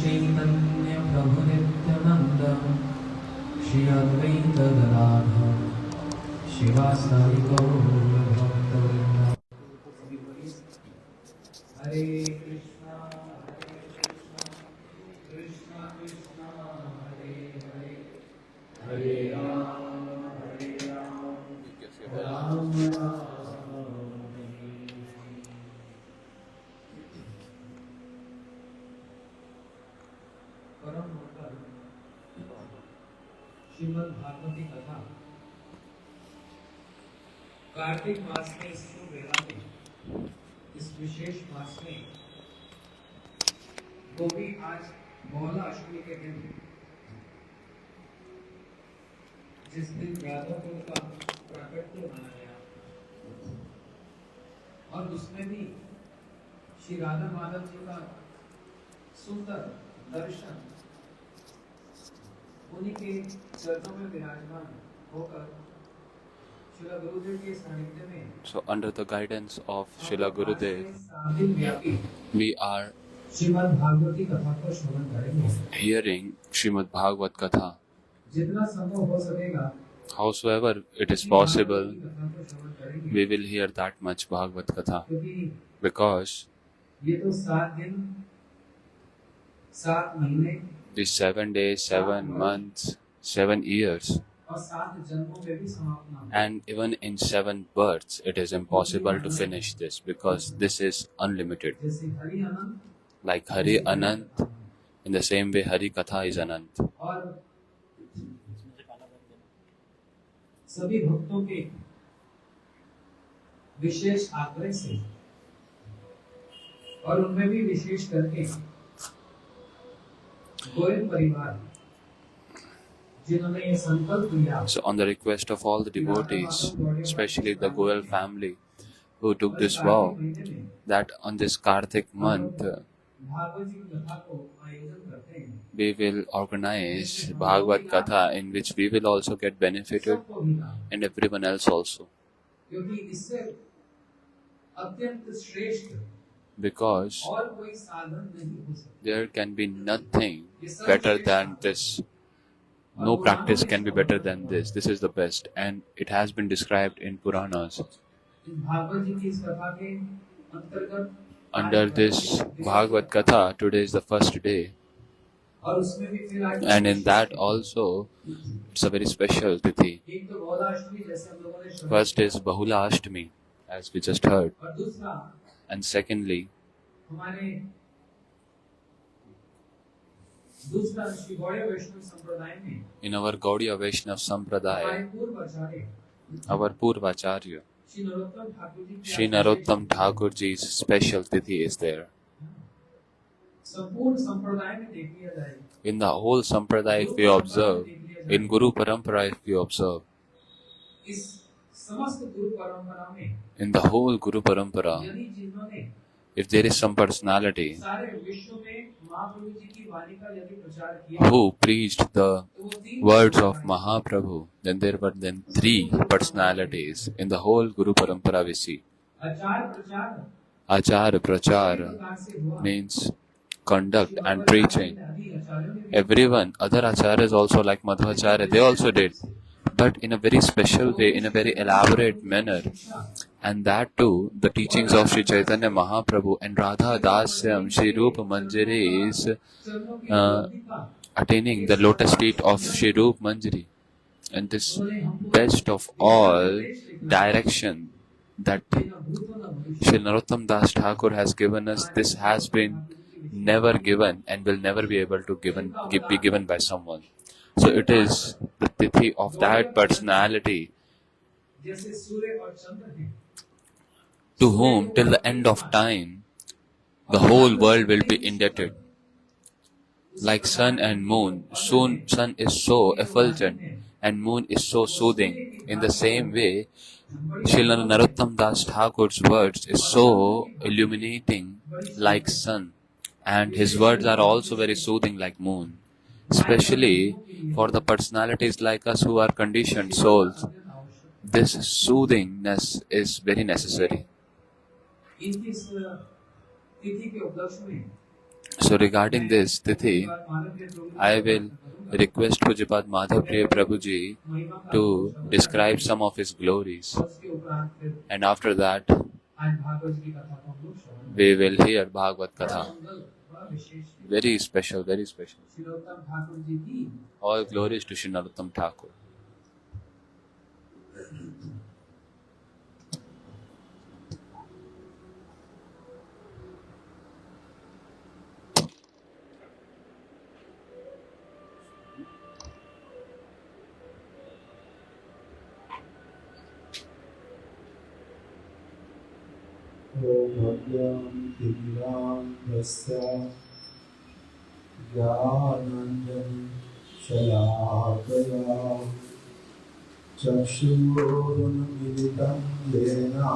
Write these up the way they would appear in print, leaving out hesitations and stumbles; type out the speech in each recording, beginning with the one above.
चैतन्य प्रभु नित्यानंद श्री अद्वैत गदाधर शिवासादि गौर भक्तवृंद। हरे कृष्णा कृष्णा कृष्णा हरे हरे हरे राम राम राम। परम मंगल श्रीमद् भागवती कथा कार्तिक मास में इस वेला में इस विशेष मास में वो भी आज बहुला अष्टमी के दिन जिस दिन राधा कुल का प्राकट्य माना गया और उसमें भी श्री राधा माधव जी का सुंदर दर्शन उन्हीं के चरणों में विराजमान होकर श्रीला गुरुदेव के सानिध्य में। So under the guidance of Srila Gurudev, we are Shrimad भागवती कथा को श्रवण करेंगे, hearing Srimad Bhagavat Katha. जितना संभव हो सकेगा Howsoever it is possible, we will hear that much Bhagavat Katha, because ये तो 7 दिन 7 महीने these 7 days, 7 months, 7 years, और 7 जन्मों में भी समाप्त ना हो। and even in 7 births, it is impossible to finish this, because this is unlimited. जैसे हरि अनंत Like Hari Anant, in the same way Hari Katha is Anant. और सभी भक्तों के विशेष आग्रह से और उनमें भी विशेष करके गोयल परिवार जिन्होंने ये संकल्प लिया। So on the request of all the devotees, especially the Goyal family, who took this vow that on this Karthik month we will organize Bhagavad Katha, in which we will also get benefited and everyone else also. Because there can be nothing better than this. No practice can be better than this. This is the best, and it has been described in Puranas. Under this Bhagavad Katha, today is the first day, and in that also, it's a very special tithi. First is Bahula Ashtami, as we just heard, and secondly, in our Gaudiya Vaishnava Sampradaya, our Purvacharya, Shri Narottam Thakur Ji's special tithi is there. In the whole Sampradaya, if we observe, in Guru Parampara, if we observe, in the whole Guru Parampara, if there is some personality who preached the words of Mahaprabhu, then there were then 3 personalities in the whole Guru Parampara we see. Achar Prachar means conduct and preaching. Everyone, other acharyas also like Madhvacharya, they also did, but in a very special way, in a very elaborate manner. And that too, the teachings of Sri Chaitanya Mahaprabhu and Radha Dasyam, Sri Rupa Manjari is attaining the lotus feet of Sri Rupa Manjari. And this best of all direction that Sri Narottam Das Thakur has given us, this has been never given and will never be able to be given by someone. So it is the tithi of that personality to whom till the end of time the whole world will be indebted. Like sun and moon, sun is so effulgent and moon is so soothing. In the same way, Srila Narottam Das Thakur's words is so illuminating like sun, and his words are also very soothing like moon. Especially for the personalities like us who are conditioned souls, this soothingness is very necessary. So regarding this Tithi, I will request Pujapad Madhav Priya Prabhuji to describe some of his glories. And after that, we will hear Bhagavat Katha. Very special, very special. All glories to Shri Narottam Thakur. Bhagyam Divyam Yasya Jnananjana Shalakaya Chakshurunmilitam Yena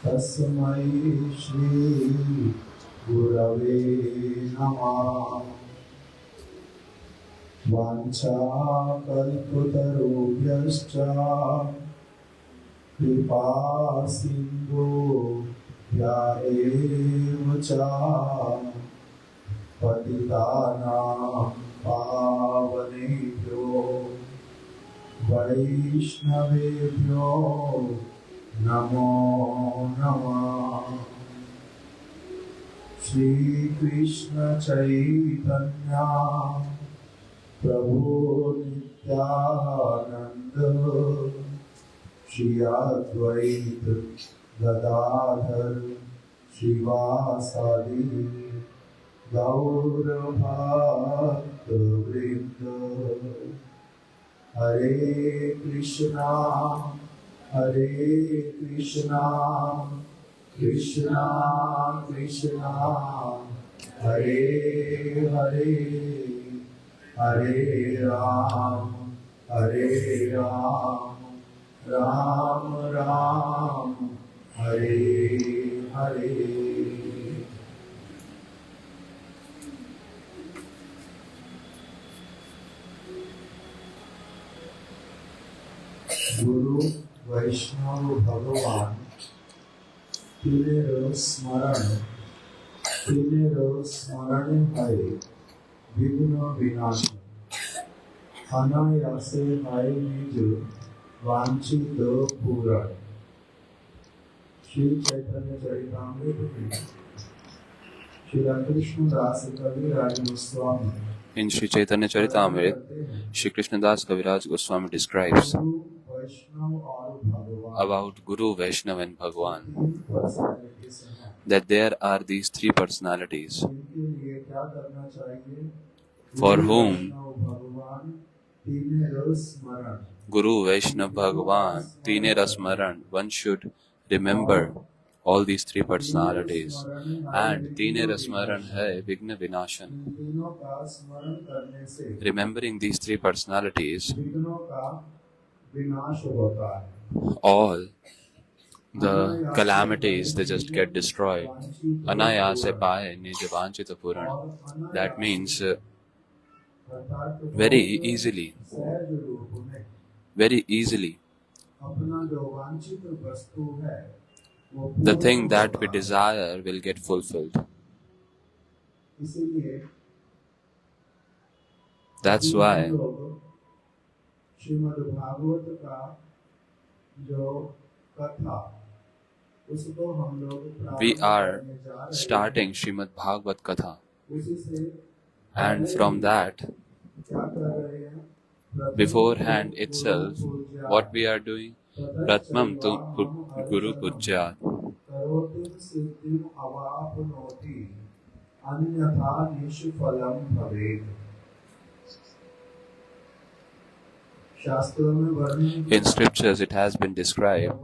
Tasmai Shri Gurave Namah Vancha Kalpatarubhyascha Kripa Sindhu Yaeva Cha Patitana Pavanebhyo Vaishnavebhyo Namo Namah Shri Krishna Chaitanya Prabhu Nityananda Shri Advaita Gadadhar Shivasadi Gaura Bhakta Vrinda Hare Krishna Krishna Krishna Hare Hare Hare Ram Ram Ram Hare Hare Guru Vaishnava Bhagavan Tinero Smarane Hai Vigna Vinasha Anayase Hai Niju Vanchita Pura Shri Chaitanya Charitamrita Shri Krishna Das Kaviraj Goswami. In Sri Chaitanya Charitamrita, Shri Krishnadas Kaviraj Goswami describes about Guru, Vaishnava and Bhagavan that there are these three personalities for whom Guru, Vaishnava, Bhagavan, Tine Rasmaran, one should remember all these three personalities. And Tine Rasmaran Hai Vigna Vinashan. Remembering these three personalities, all the calamities, they just get destroyed. Anayase Paye Nija Vanchita Puran. That means very easily. The thing that we desire will get fulfilled. That's why we are starting Srimad Bhagavat Katha. And from that, beforehand itself, what we are doing? Pratmam tu Guru Pujya. In scriptures it has been described,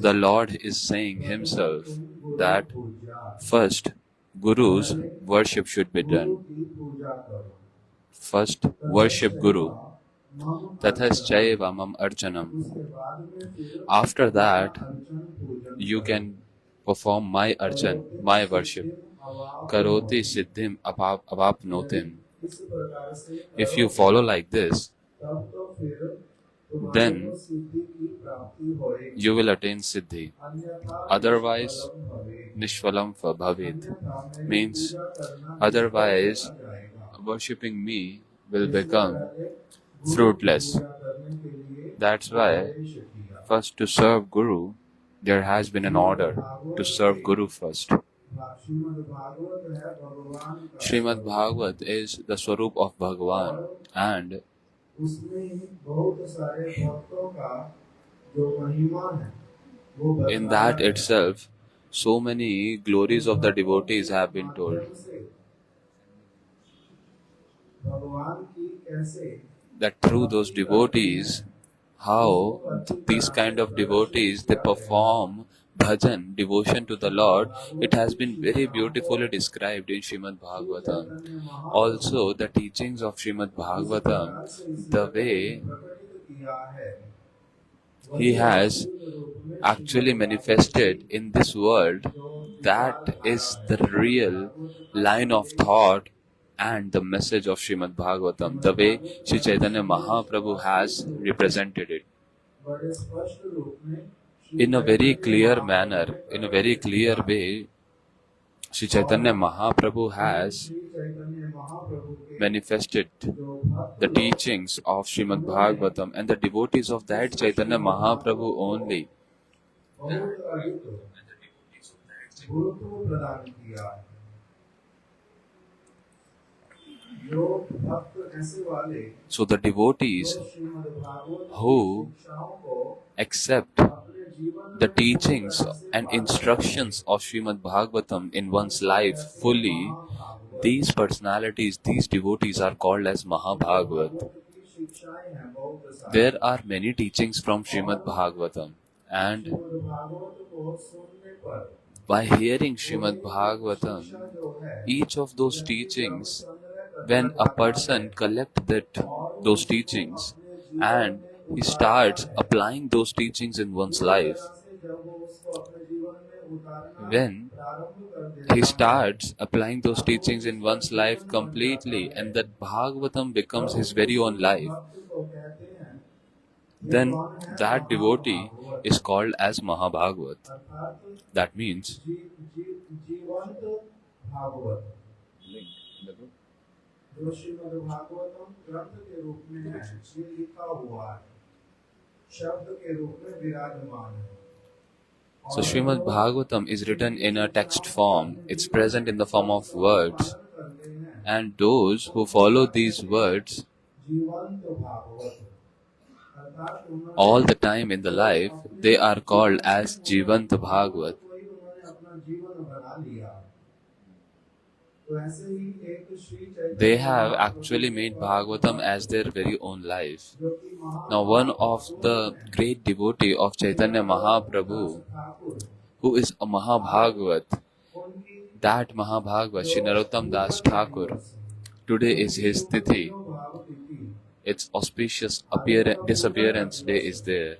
the Lord is saying himself that first Guru's worship should be done. First worship Guru. Tathaschaiva mam archanam. After that, you can perform my archan, my worship. Karoti siddhim avapnotim. If you follow like this, then you will attain siddhi. Otherwise, nishvalam bhavet, अन्यथा मेरी means पूजा करना निष्फल otherwise चला जाएगा। worshipping me will इसलिए become पहले गुरु की fruitless. पूजा करने के लिए That's why आदेश किया। first to serve Guru, there has been an order to serve Guru first. Shrimad Bhagavat है भगवान का Srimad स्वरूप Bhagavat is the Swarup of Bhagavan, and उसमें बहुत सारे भक्तों का जो महिमा है वो in बताया that गया itself, so many glories of the devotees have been told. माध्यम से भगवान की कैसे That through those devotees, how these kind of devotees they perform bhajan, devotion to the Lord, it has been very beautifully described in Srimad Bhagavatam. Also, the teachings of Srimad Bhagavatam, the way प्रकटित किया है he has actually manifested in this world, that is the real line of thought and the message of Srimad Bhagavatam, the way Sri Chaitanya Mahaprabhu has represented it. बड़े स्पष्ट रूप में In a very clear manner, in a very clear way, Sri Chaitanya Mahaprabhu has Shri Chaitanya Mahaprabhu के manifested जो भक्त the teachings of Srimad Bhagavatam, and the devotees of that Chaitanya Mahaprabhu only बहुत अधिक गुरुत्व प्रदान किया है। जो भक्त ऐसे वाले So the devotees जो श्रीमद् भागवत की who शिक्षाओं को accept अपने जीवन the में teachings पूरी तरह से and पालन instructions of Srimad Bhagavatam in one's life fully, Mahabhagavata these personalities, these devotees are called as Mahabhagavat. Bhagavat की शिक्षाएं हैं बहुत सारी। There are many teachings from Srimad Bhagavatam, and Shrimad Bhagavat को सुनने पर by hearing Srimad शिक्षा Bhagavatam, जो है each of those teachings, when a person collects those teachings and he starts applying those teachings in one's life, when he starts applying those teachings in one's life completely, and that Bhagavatam becomes his very own life, then that devotee is called as Mahabhagavat. That means जीवंत भागवत जो श्रीमद् भागवतम ग्रंथ के रूप में है, ये लिखा हुआ है, शब्द के रूप में विराजमान है। so Srimad Bhagavatam is written in a text form. It's present in the form of words, and those who follow these words जीवंत भागवत अर्थात उन्होंने all the time in the life, they are called as Jivant Bhagavat. कोई उन्होंने अपना जीवन बना लिया। तो ऐसे ही एक Shri Chaitanya They have actually made Bhagavatam as their very own life. जो कि महा Now, one of the great devotee of Chaitanya Mahaprabhu, Thakur who is a Mahabhagavat, उनकी that Mahabhagavat, Shri Narottam Das Thakur, today is his Tithi. भाव तिथि, Its auspicious disappearance day is there.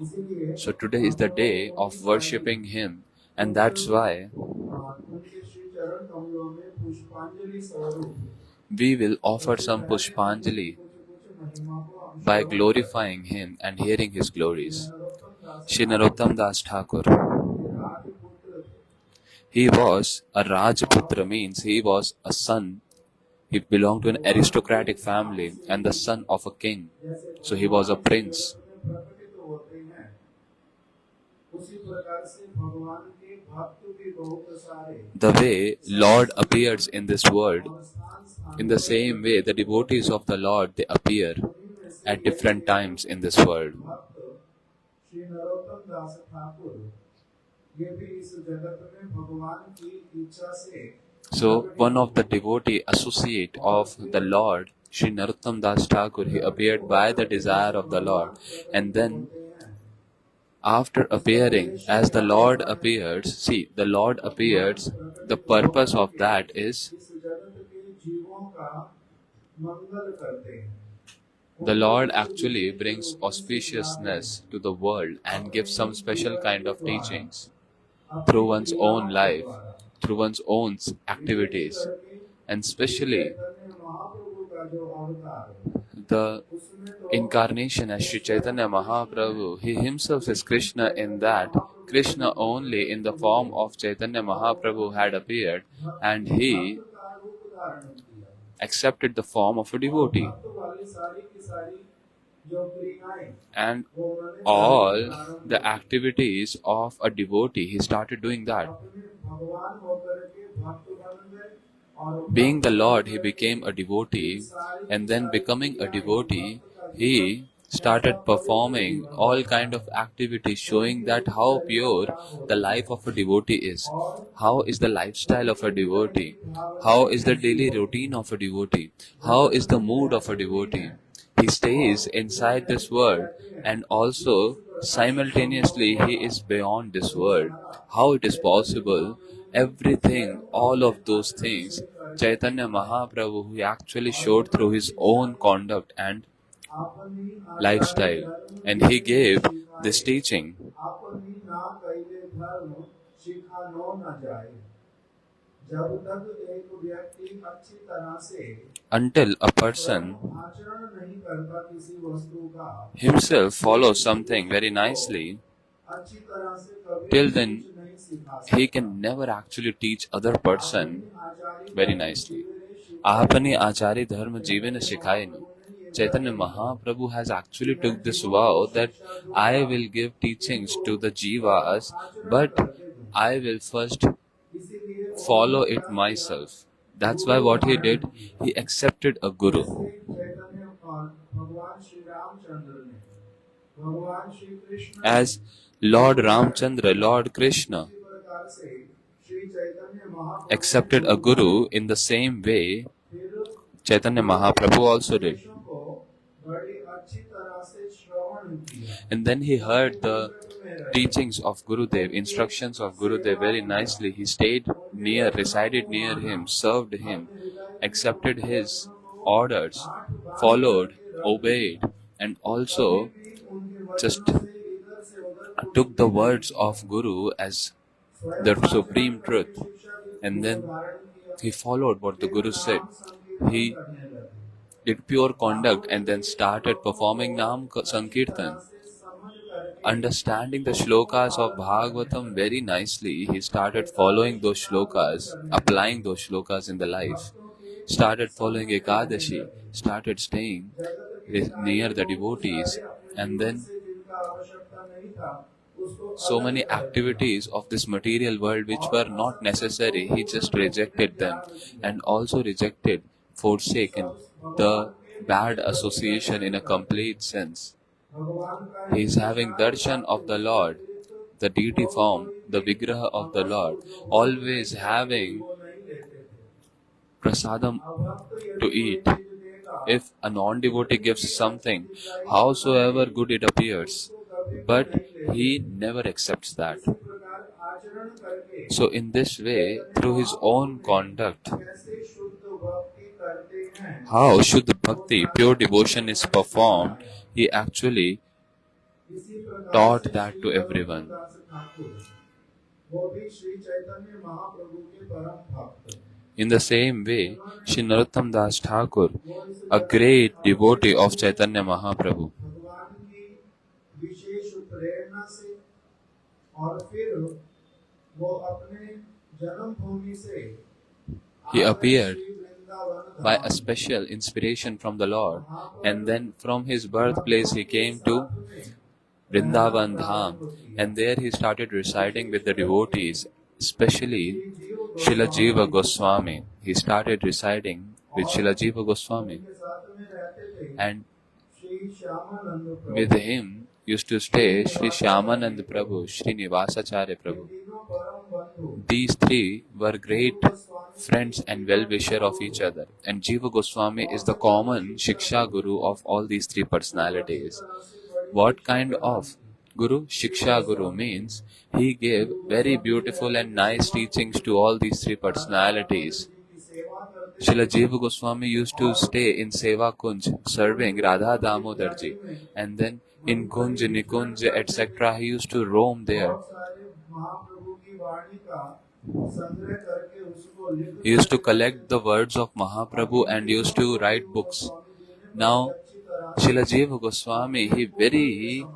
इसीलिए So today is the day of worshipping him, and that's why उनके श्री चरण कमलों में पुष्पांजलि स्वरूप we will offer some Pushpanjali कुछ महिमा को हम by glorifying him and hearing his glories. Narottam Das Shri Narottam Das Thakur, राजपुत्र थे। he was a Rajputra, means he was a son. He belonged to an aristocratic family and the son of a king. So he was a prince. में प्रकटित होते हैं, उसी प्रकार से भगवान के भक्त भी बहुत सारे The way Lord appears in this world, और स्थान स्थान in the same way the devotees of the Lord, they appear में से at different times in this world. भक्त श्री नरोत्तम दास ठाकुर ये भी इस जगत में भगवान की इच्छा से So one of the devotee associate of the Lord, Shri Narottam Das Thakur, he appeared by the desire of the Lord. And then after appearing, as the Lord appears, see, the Lord appears, the purpose of that is इस जगत के जीवों का मंगल करते हैं। the Lord actually brings auspiciousness to the world and gives some special kind of teachings through one's own life, through one's own activities, and especially महाप्रभु का जो अवतार the incarnation as Sri Chaitanya Mahaprabhu. He himself is Krishna in that Krishna only in the form of Chaitanya Mahaprabhu had appeared, and he accepted the form of a devotee. And all the activities of a devotee, he started doing that. Being the Lord, he became a devotee, and then becoming a devotee, he started performing all kind of activities showing that how pure the life of a devotee is. How is the lifestyle of a devotee? How is the daily routine of a devotee? How is the mood of a devotee? He stays inside this world and also simultaneously he is beyond this world. How it is possible? Everything, all of those things, Chaitanya Mahaprabhu, he actually showed through his own conduct and lifestyle, and he gave this teaching. Until a person himself follows something very nicely, till then he can never actually teach other person very nicely. Ahapani Achari Dharma Jivena Shikhayanu. Chaitanya Mahaprabhu has actually took this vow that I will give teachings to the jivas, but I will first follow it myself. That's why what he did, he accepted a guru. As Lord Ramchandra, Lord Krishna accepted a guru, in the same way Chaitanya Mahaprabhu also did. And then he heard the teachings of Gurudev, instructions of Gurudev very nicely. He stayed near, resided near him, served him, accepted his orders, followed, obeyed, and also just took the words of Guru as the supreme truth. And then he followed what the Guru said. He did pure conduct and then started performing Nam Sankirtan. Understanding the shlokas of Bhagavatam very nicely, he started following those shlokas, applying those shlokas in the life, started following Ekadashi, started staying near the devotees, and then so many activities of this material world which were not necessary, he just rejected them, and also rejected, forsaken the bad association in a complete sense. He is having darshan of the Lord, the deity form, the vigraha of the Lord, always having prasadam to eat. If a non-devotee gives something, howsoever good it appears, but he never accepts that. So in this way, through his own conduct, how Shuddha Bhakti, pure devotion is performed, he actually taught that to everyone. In the same way, Shri Narottam Das Thakur, a great devotee of Chaitanya Mahaprabhu, he appeared by a special inspiration from the Lord, and then from his birthplace he came to Vrindavan Dham, and there he started residing with the devotees, especially Srila Jiva Goswami. He started residing with Srila Jiva Goswami, and with him used to stay Sri Shyamanand Prabhu, Sri Nivasacharya Prabhu. These three were great friends and well-wisher of each other, and Jiva Goswami is the common Shiksha Guru of all these three personalities. What kind of Guru? Shiksha Guru means he gave very beautiful and nice teachings to all these three personalities. Srila Jiva Goswami used to stay in Seva Kunj, serving Radha Damodarji, and then in Kunj, Nikunj, etc. he used to roam there. He used to collect the words of Mahaprabhu and used to write books. Now, Srila Jiva Goswami, he very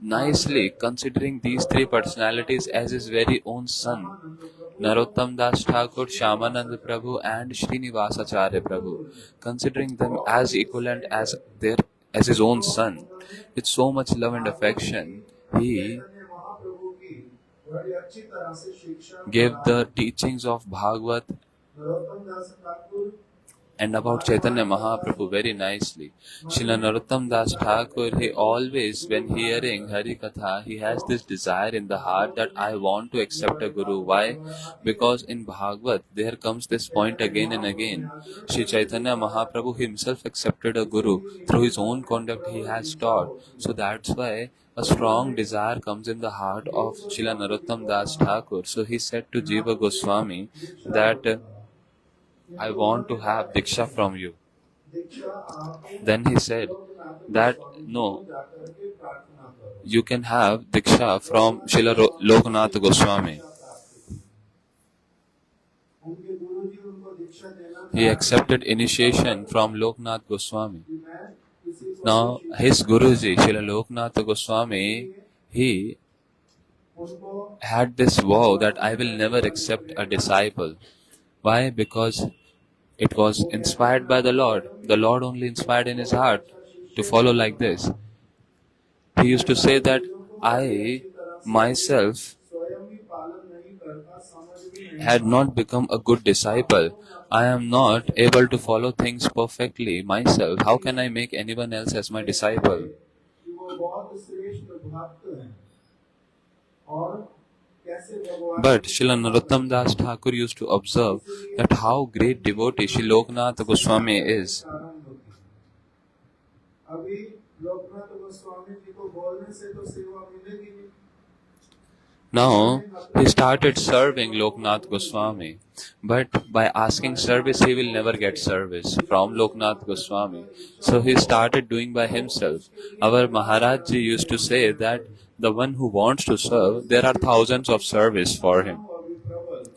nicely considering these three personalities as his very own son, Narottam Das Thakur, Shyamanand Prabhu and Srinivasacharya Prabhu, considering them as equivalent as his own son. With so much love and affection, he gave the teachings of Bhagavat and about Chaitanya Mahaprabhu very nicely. Srila Narottam Das Thakur, he always, when hearing Hari Katha, he has this desire in the heart that I want to accept a Guru. Why? Because in Bhagavat, there comes this point again and again. Sri Chaitanya Mahaprabhu himself accepted a Guru. Through his own conduct, he has taught. So that's why a strong desire comes in the heart of Srila Narottam Das Thakur. So he said to Jiva Goswami that I want to have Diksha from you. Then he said that no, you can have Diksha from Srila Lokanath Goswami. He accepted initiation from Lokanath Goswami. Now his Guruji, Srila Lokanath Goswami, he had this vow that I will never accept a disciple. Why? Because it was inspired by the Lord. The Lord only inspired in his heart to follow like this. He used to say that I myself had not become a good disciple. I am not able to follow things perfectly myself. How can I make anyone else as my disciple? But Srila Narottam Das Thakur used to observe that how great devotee Sri Lokanath Goswami is. Now, he started serving Lokanath Goswami, but by asking service, he will never get service from Lokanath Goswami. So he started doing by himself. Our Maharaj Ji used to say that the one who wants to serve, there are thousands of service for him.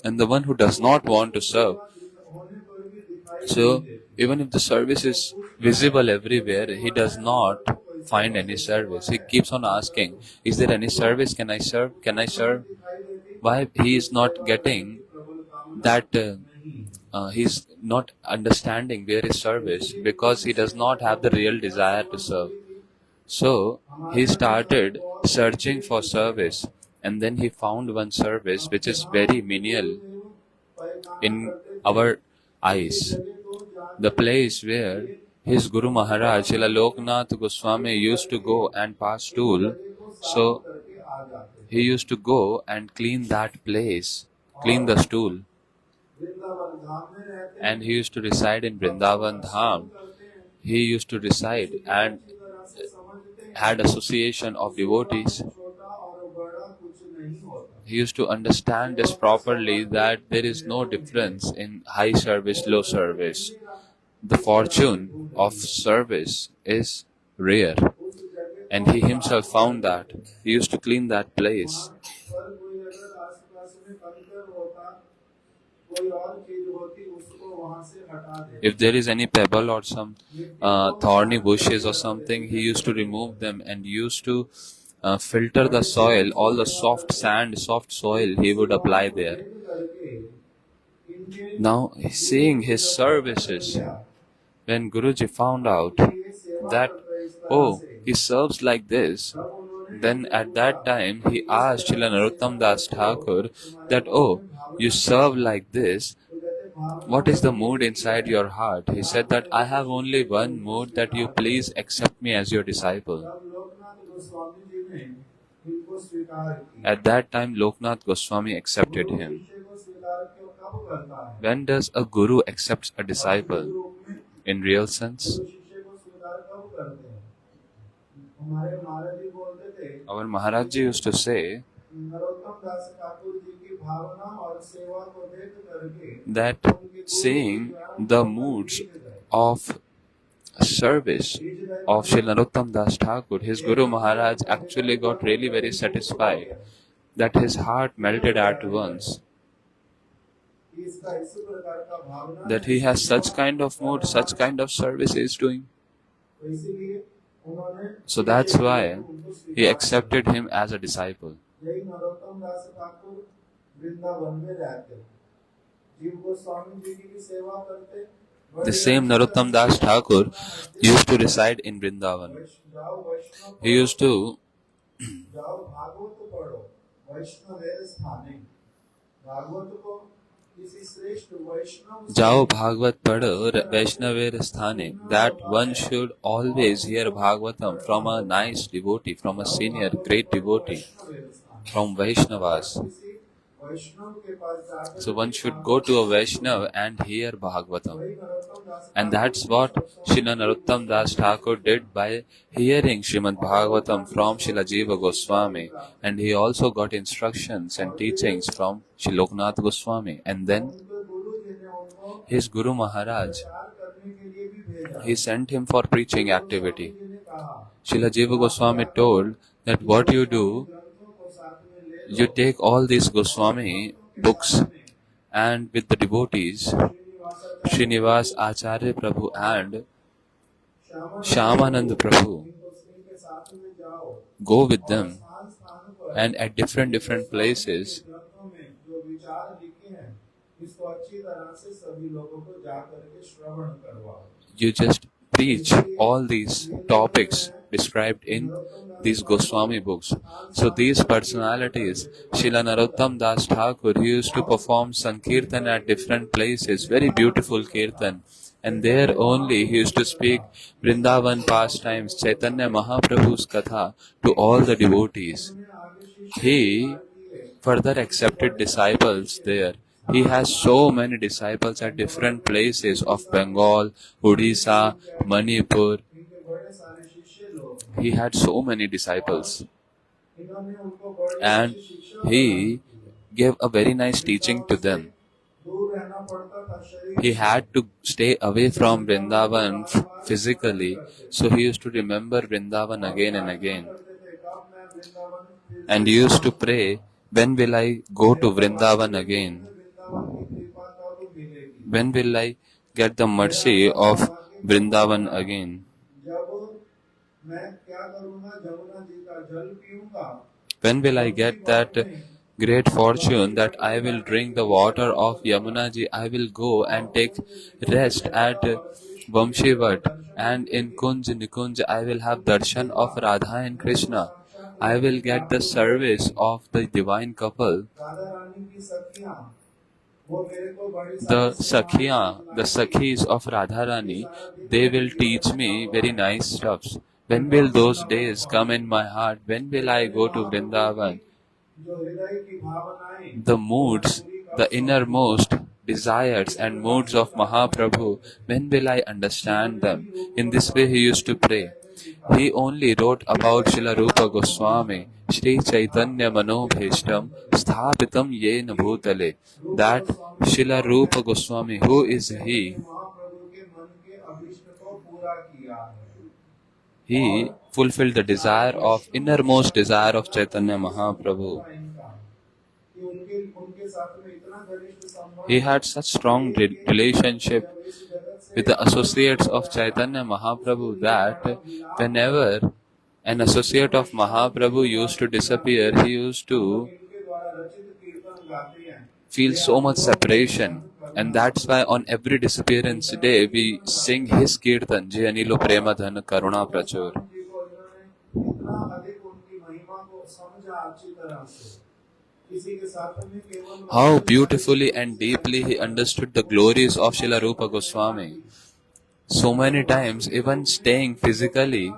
And the one who does not want to serve, so even if the service is visible everywhere, he does not find any service. He keeps on asking, is there any service? Can I serve? Can I serve? Why he is not getting that, he's not understanding where is service, because he does not have the real desire to serve. So he started searching for service, and then he found one service which is very menial in our eyes. The place where his Guru Maharaj, Srila Lokanath Goswami, used to go and pass stool. So he used to go and clean that place, clean the stool. And he used to reside in Vrindavan Dham. He used to reside and had association of devotees. He used to understand this properly, that there is no difference in high service, low service. The fortune of service is rare. And he himself found that. He used to clean that place. If there is any pebble or some thorny bushes or something, he used to remove them and used to filter the soil, all the soft sand, soft soil he would apply there. Now, seeing his services, when Guruji found out that, oh, he serves like this, then at that time he asked Srila Narottam Das Thakur that, oh, you serve like this, what is the mood inside your heart? He said that I have only one mood, that you please accept me as your disciple. At that time, Lokanath Goswami accepted him. When does a guru accept a disciple? In real sense? Our Maharaj Ji used to say that seeing the moods of service of Sri Narottam Das Thakur, his Guru Maharaj actually got really very satisfied, that his heart melted at once, that he has such kind of mood, such kind of service he is doing. तो इसीलिए उन्होंने So that's why he accepted him as a disciple. यही नरोत्तम दास ठाकुर वृंदावन में रहते, जीव गोस्वामी जी की भी सेवा करते। The same Narottam Das Thakur used to reside in Vrindavan. जाओ वैष्णव He used to जाओ भागवत पढ़ो वैष्णवेर स्थाने, भागवत को किसी श्रेष्ठ वैष्णव Jao Bhagavat Padho Vaishnaver Sthane, that one should always hear Bhagavatam from a nice devotee, from a senior great devotee, from Vaishnavas. So one should go to a Vaishnav and hear Bhagavatam. And that's what Srila Narottam Das Thakur did by hearing Srimad Bhagavatam from Srila Jiva Goswami. And he also got instructions and teachings from Sri Loknath Goswami. And then his Guru Maharaj, he sent him for preaching activity. Srila Jiva Goswami told that what you do, you take all these Goswami books and with the devotees, Srinivas Acharya Prabhu and Shyamananda Prabhu, go with them and at different places you just preach all these topics described in these Goswami books. So these personalities, Srila Narottam Das Thakur, he used to perform Sankirtan at different places, very beautiful Kirtan. And there only he used to speak Vrindavan pastimes, Chaitanya Mahaprabhu's Katha to all the devotees. He further accepted disciples there. He has so many disciples at different places of Bengal, Odisha, Manipur. He had so many disciples. And he gave a very nice teaching to them. He had to stay away from Vrindavan physically, so he used to remember Vrindavan again and again. And he used to pray, when will I go to Vrindavan again? When will I get the mercy of Vrindavan again? When will I get that great fortune that I will drink the water of Yamuna ji? I will go and take rest at Vamshivat, and in Kunj Nikunj I will have darshan of Radha and Krishna. I will get the service of the divine couple. The Sakhis of Radharani, they will teach me very nice stuffs. When will those days come in my heart? When will I go to Vrindavan? The moods, the innermost desires and moods of Mahaprabhu, when will I understand them? In this way he used to pray. He only wrote about Srila Rupa Goswami, Shri Chaitanya Manobhishtam Sthapitam Yena Bhutale. That Srila Rupa Goswami, who is he? He fulfilled the desire of innermost desire of Chaitanya Mahaprabhu. He had such strong relationship with the associates of Chaitanya Mahaprabhu that whenever an associate of Mahaprabhu used to disappear, he used to feel so much separation. And that's why on every disappearance day we sing his kirtan, Je Anilo Prema Dhan Karuna Prachur. How beautifully and deeply he understood the glories of Srila Rupa Goswami. So many times, even staying physically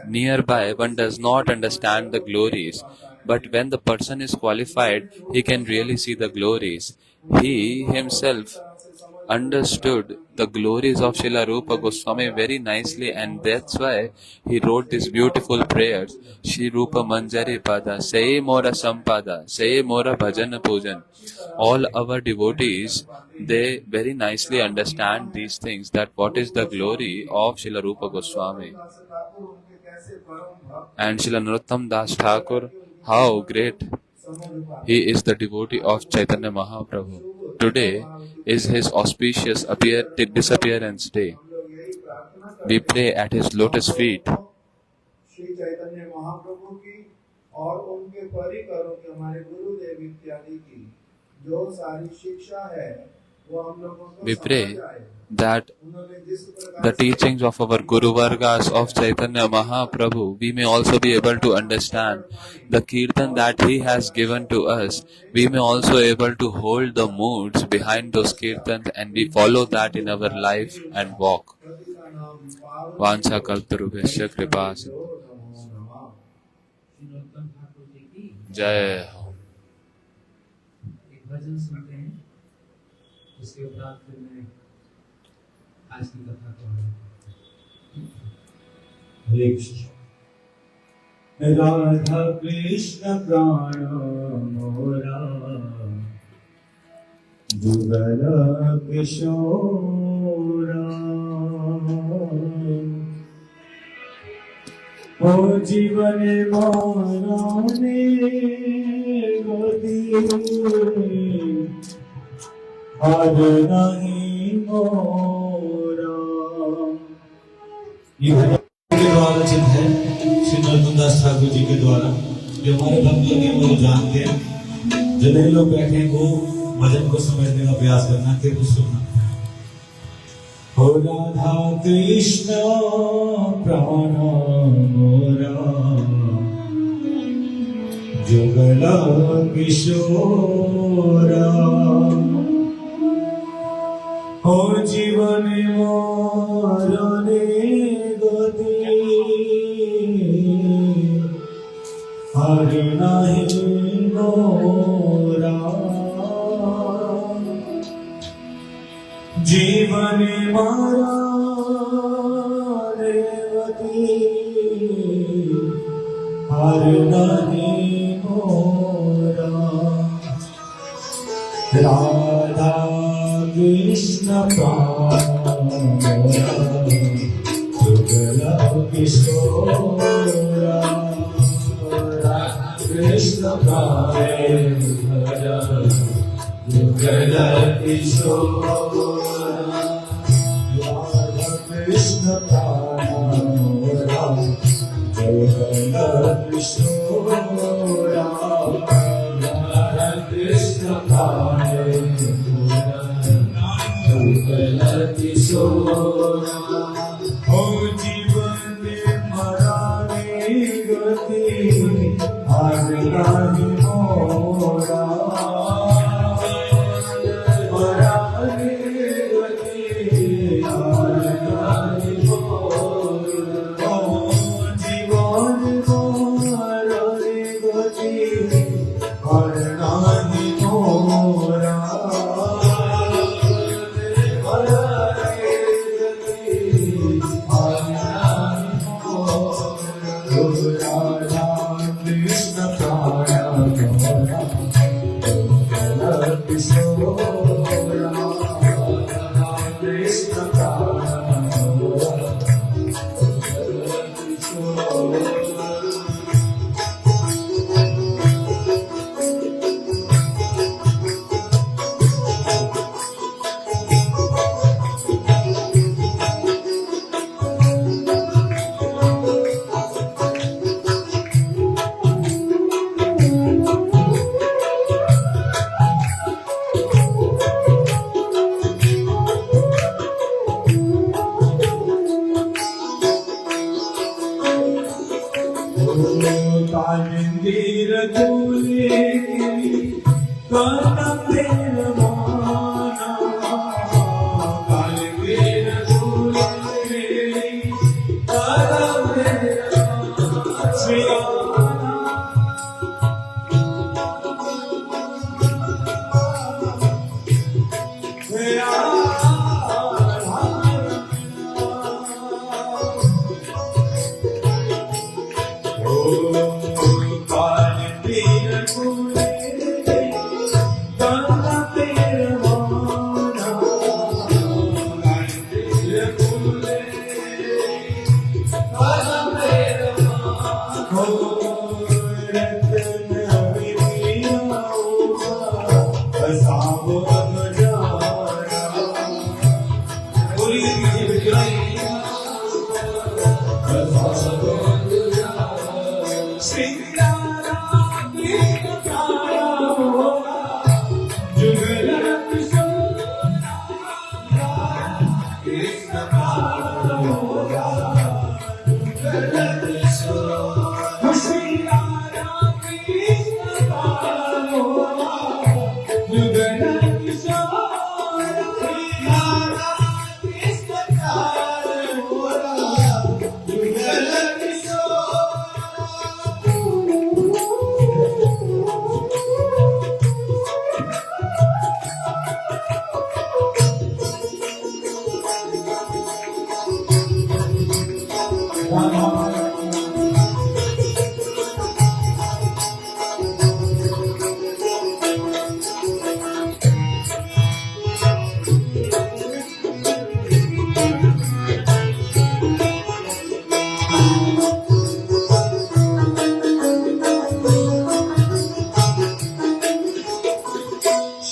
nearby, one does not understand the glories. But when the person is qualified, he can really see the glories. He himself understood the glories of Srila Rupa Goswami very nicely, and that's why he wrote these beautiful prayers. Shri Rupa Manjari Pada, Say Mora Sampada, Say Mora Bhajana Pujan. All our devotees, they very nicely understand these things, that what is the glory of Srila Rupa Goswami. And Srila Narottam Das Thakur, how great he is, the devotee of Chaitanya Mahaprabhu. Today is his auspicious disappearance day. We pray at His lotus feet. Shri Chaitanya Mahaprabhu की और उनके परिकरों के हमारे गुरुदेव इत्यादि की जो सारी शिक्षा है वो हम लोगों को We pray समझ आए। that उन्होंने जिस प्रकार the से teachings of our Guru Vargas of Chaitanya Mahaprabhu, we may also be able to understand the kirtan that he has given to us. We may also able to hold the moods behind those kirtans and we follow that in our life and walk. Vancha kaltarubhyasya kripa श्रीलोकम Thakur ji की जय हो। एक भजन सुनते हैं, उसके उपरांत फिर मैं आज की कथा को आगे हरे कृष्ण। राधा कृष्ण प्राण मोरा जुगल किशोरा ओ जीवन माराने गति आज नहीं मोरा। ये भजन के द्वारा रचित है श्री नरकुंदास ठाकुर जी के द्वारा, जो हमारे भक्त लोग हैं वो जानते हैं। जो नए लोग बैठे हैं वो भजन को समझने का प्रयास करना, फिर कुछ सुनना। हो राधा कृष्ण प्राण मोरा जुगला किशोरा हो जीवन मरणे गति हर नहीं मोरा। जीवन मारा रेवती हर नहीं मोरा। राधा कृष्ण प्राण जुगला किशोरा कृष्ण प्राण जुगला किशोरा कृष्ण प्राण जुगला किशोरा कृष्ण प्राण हो जीवन मराने गति आज नहीं मोरा। मराने गति आज नहीं मोरा। हो जीवन मराने गति आज नहीं मोरा।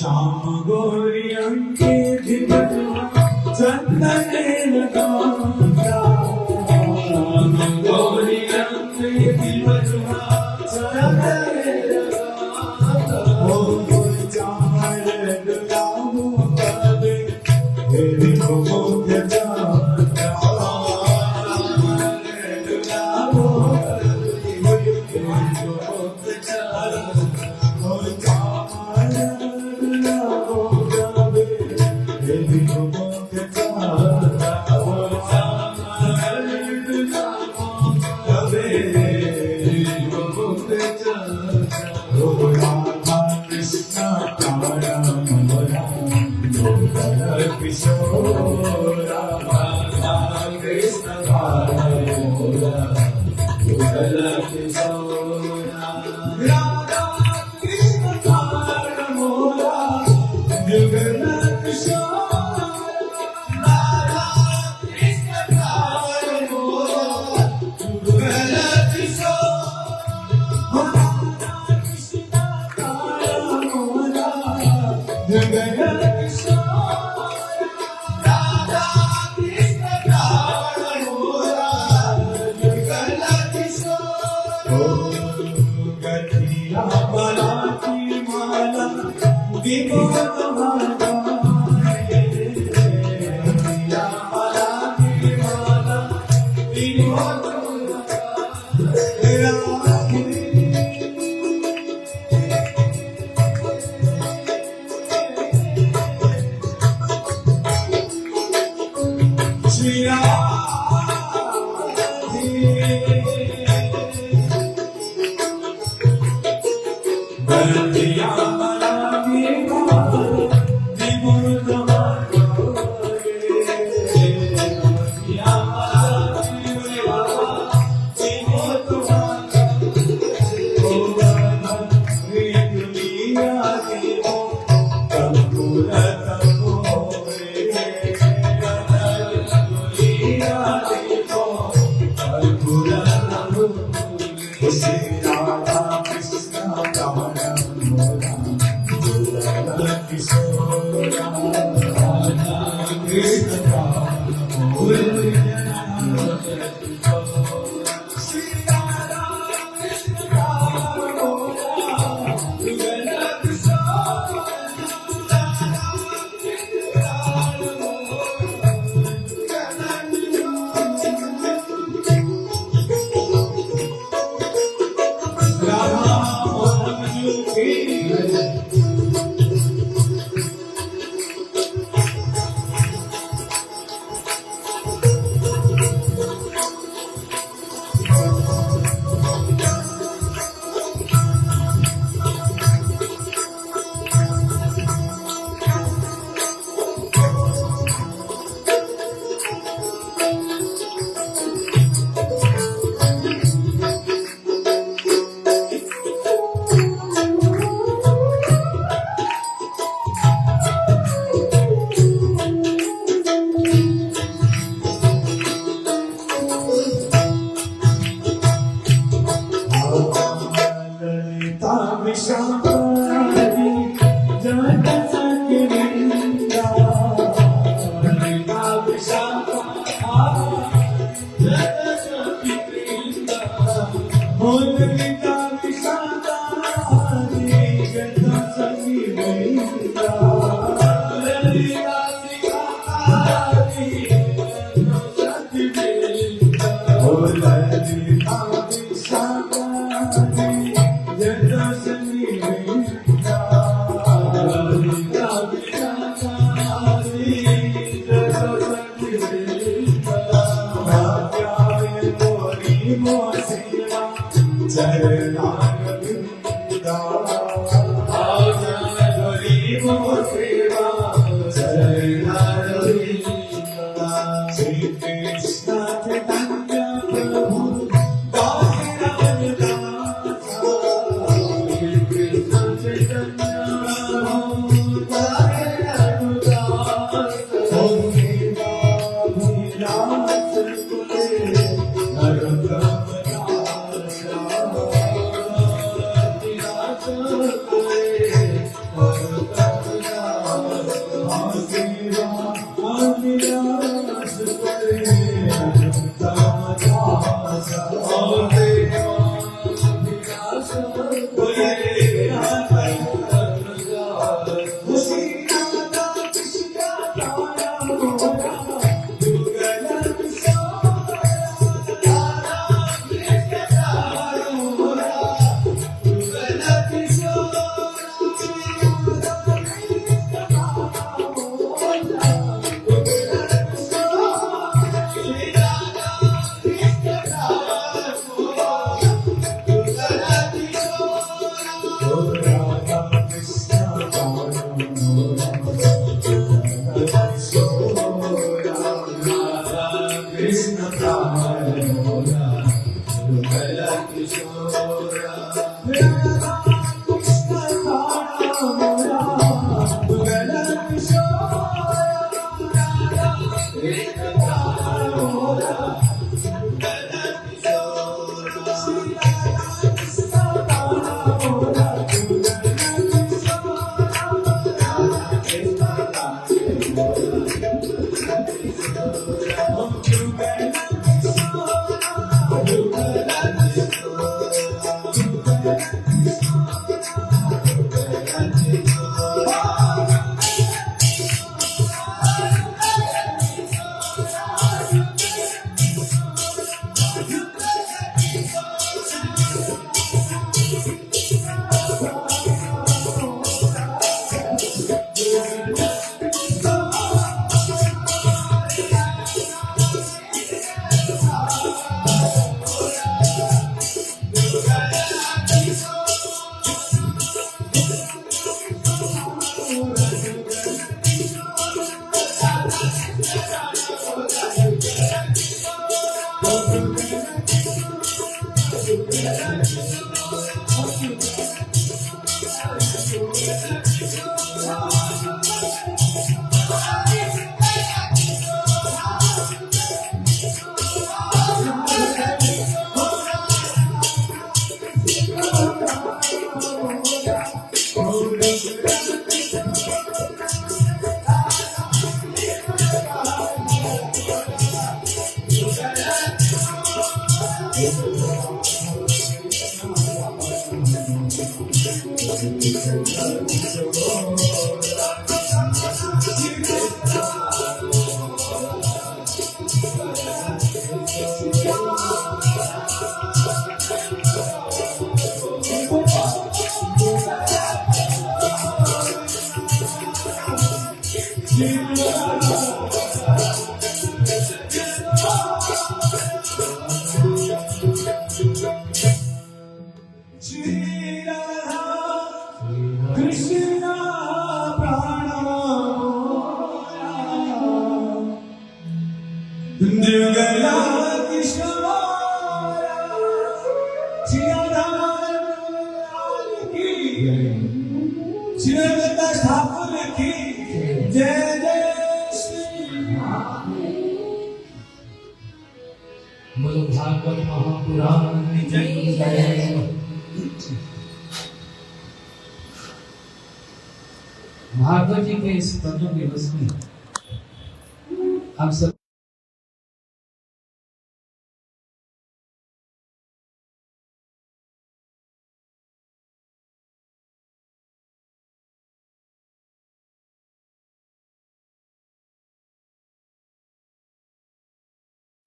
श्याम गोरी अंके दिवसवा चंदन लगाता श्याम गोरी अंके दिवसवा चंदन लगाता ओ चामर दुलामो कबे तेरी मुख जाता दुलामो कबे तेरी मुख जाता ओ चामर दुलामो कबे तेरी मुख जाता ओ चामर दुलामो कबे तेरी मुख जाता ओ राधा कृष्ण कारणम किशोरा राधा कृष्ण कारणम किशोरा राधा कृष्ण कारणम युगल किशोरा राधा कृष्ण कारणम युगल किशोरा राधा कृष्ण कारणम युगल चरणारविंदा आजा गरीबों बोलो भागवत महापुराण की जय। भागवत जी के इस प्रथम दिवस में आप सब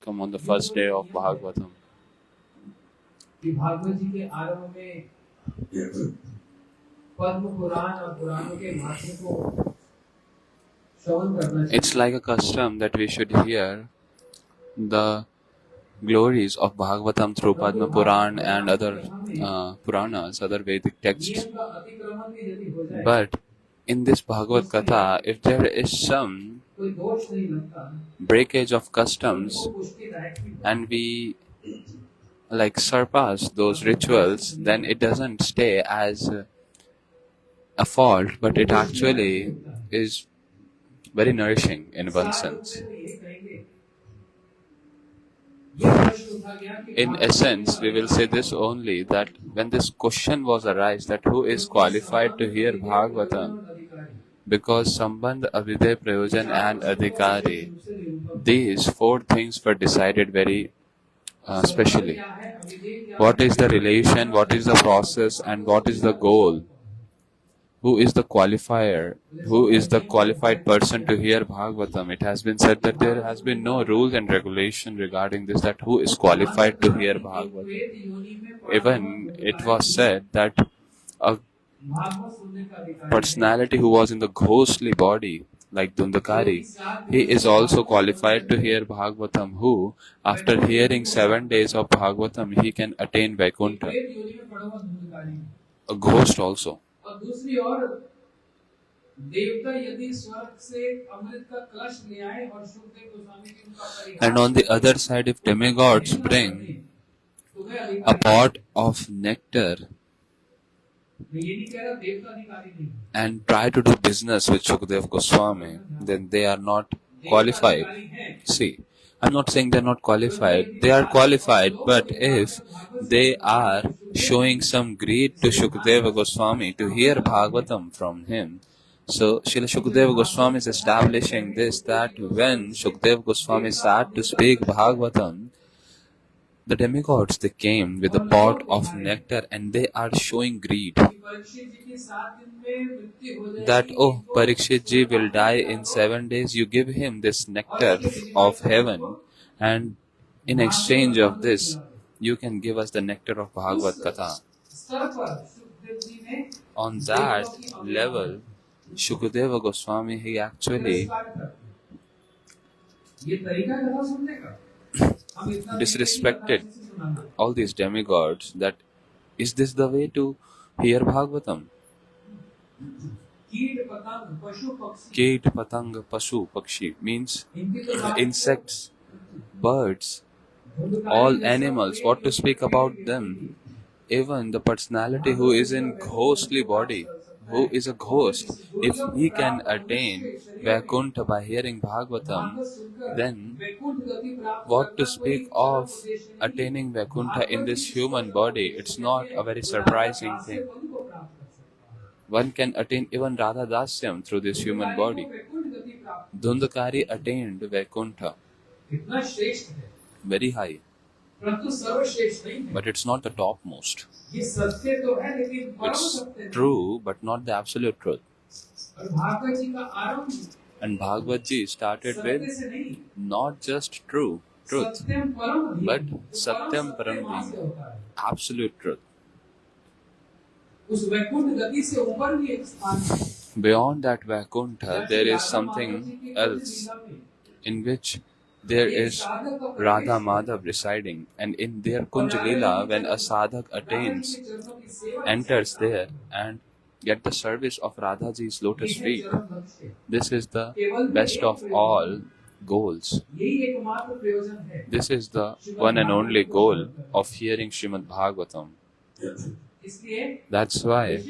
come on the first day of Bhagavatam. कि भागवत जी के आरंभ में पद्म पुराण और पुराणों के महात्म्य को श्रवण करना चाहिए। It's like a custom that we should hear the glories of Bhagavatam through Padma Puran and other Puranas, other Vedic texts. But in this Bhagavad Katha, if there is some breakage of customs and we like surpass those rituals, then it doesn't stay as a fault, but it actually is very nourishing in one sense. In essence, we will say this only, that when this question was arised that who is qualified to hear Bhagavatam, because Sambandh, Avidya, Prayojan and Adhikari, these four things were decided very specially. What is the relation, what is the process, and what is the goal? Who is the qualifier? Who is the qualified person to hear Bhagavatam? It has been said that there has been no rules and regulation regarding this, that who is qualified to hear Bhagavatam. Even it was said that a personality who was in the ghostly body, like Dundakari, he is also qualified to hear Bhagavatam, who, after hearing 7 days of Bhagavatam, he can attain Vaikuntha. A ghost also. और दूसरी ओर देवता यदि स्वर्ग से अमृत का कलश ले आए और सुखदेव गोस्वामी जी उनका परिहार, And on the other side, if demigods bring a pot of nectar and try to do business with Shukdev Goswami, then they are not qualified. See, I'm not saying they're not qualified. They are qualified, but if they are showing some greed to Shukdeva Goswami to hear Bhagavatam from him, so Srila Shukdeva Goswami is establishing this, that when Shukdeva Goswami sat to speak Bhagavatam, the demigods, they came with a pot of nectar and they are showing greed. That, oh, Parikshit ji will die in 7 days, you give him this nectar of heaven, and in exchange of this, you can give us the nectar of Bhagavad Katha. On that level, Shukadeva Goswami, he actually disrespected all these demigods, that is this the way to hear Bhagavatam? Keet, Patang, Pashu, Pakshi means insects, birds, all animals, what to speak about them. Even the personality who is in ghostly body, who is a ghost, if he can attain Vaikuntha by hearing Bhagavatam, then what to speak of attaining Vaikuntha in this human body? It's not a very surprising thing. One can attain even Radha Dasyam through this human body. Dhundakari attained Vaikuntha very high, but it's not the topmost. It's true, but not the absolute truth. And Bhagavat ji started with not just truth, but Satyam Param being absolute truth. Beyond that Vaikuntha, there is something else in which there is RadhaMadhav residing, and in their Kunj Leela, when a sadhak enters there and get the service of Radhaji's lotus feet, this is the best of all goals. This is the one and only goal of hearing Srimad Bhagavatam. That's why,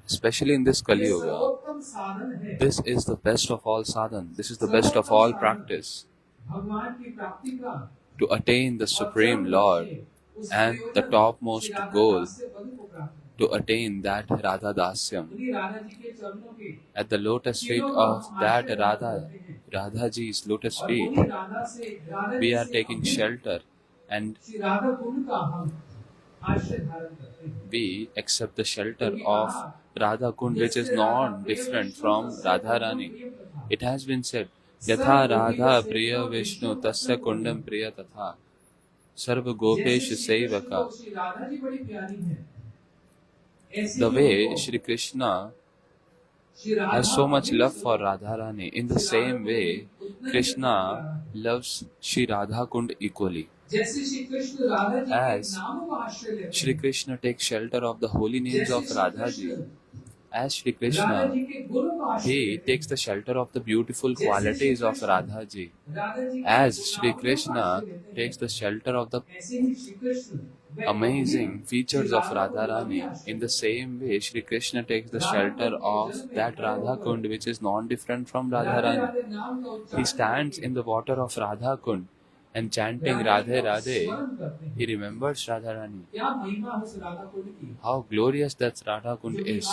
especially in this Kali Yuga, this is the best of all sadhan. This is the best of all practice to attain the Supreme Lord, and the topmost goal to attain that Radha Dasyam. At the lotus feet of that Radhaji's lotus feet, we are taking shelter, and we accept the shelter of Radha Kund, which is not different from Radharani. It has been said, Yatha Radha Priya Vishnu Tasya Kundam Priya Tatha Sarva Gopesh Sevaka. The way Shri Krishna has so much love for Radharani, in the same way Krishna loves Shri Radha Kund equally. As Shri Krishna takes shelter of the holy names of Radhaji, as Shri Krishna, he takes the shelter of the beautiful qualities of Radhaji. As Shri Krishna takes the shelter of the amazing features of Radharani, in the same way Shri Krishna takes the shelter of that Radha Kund which is non-different from Radharani. He stands in the water of Radha Kund and chanting Radhe Radhe, he remembers Radharani. How glorious that Radha Kund is.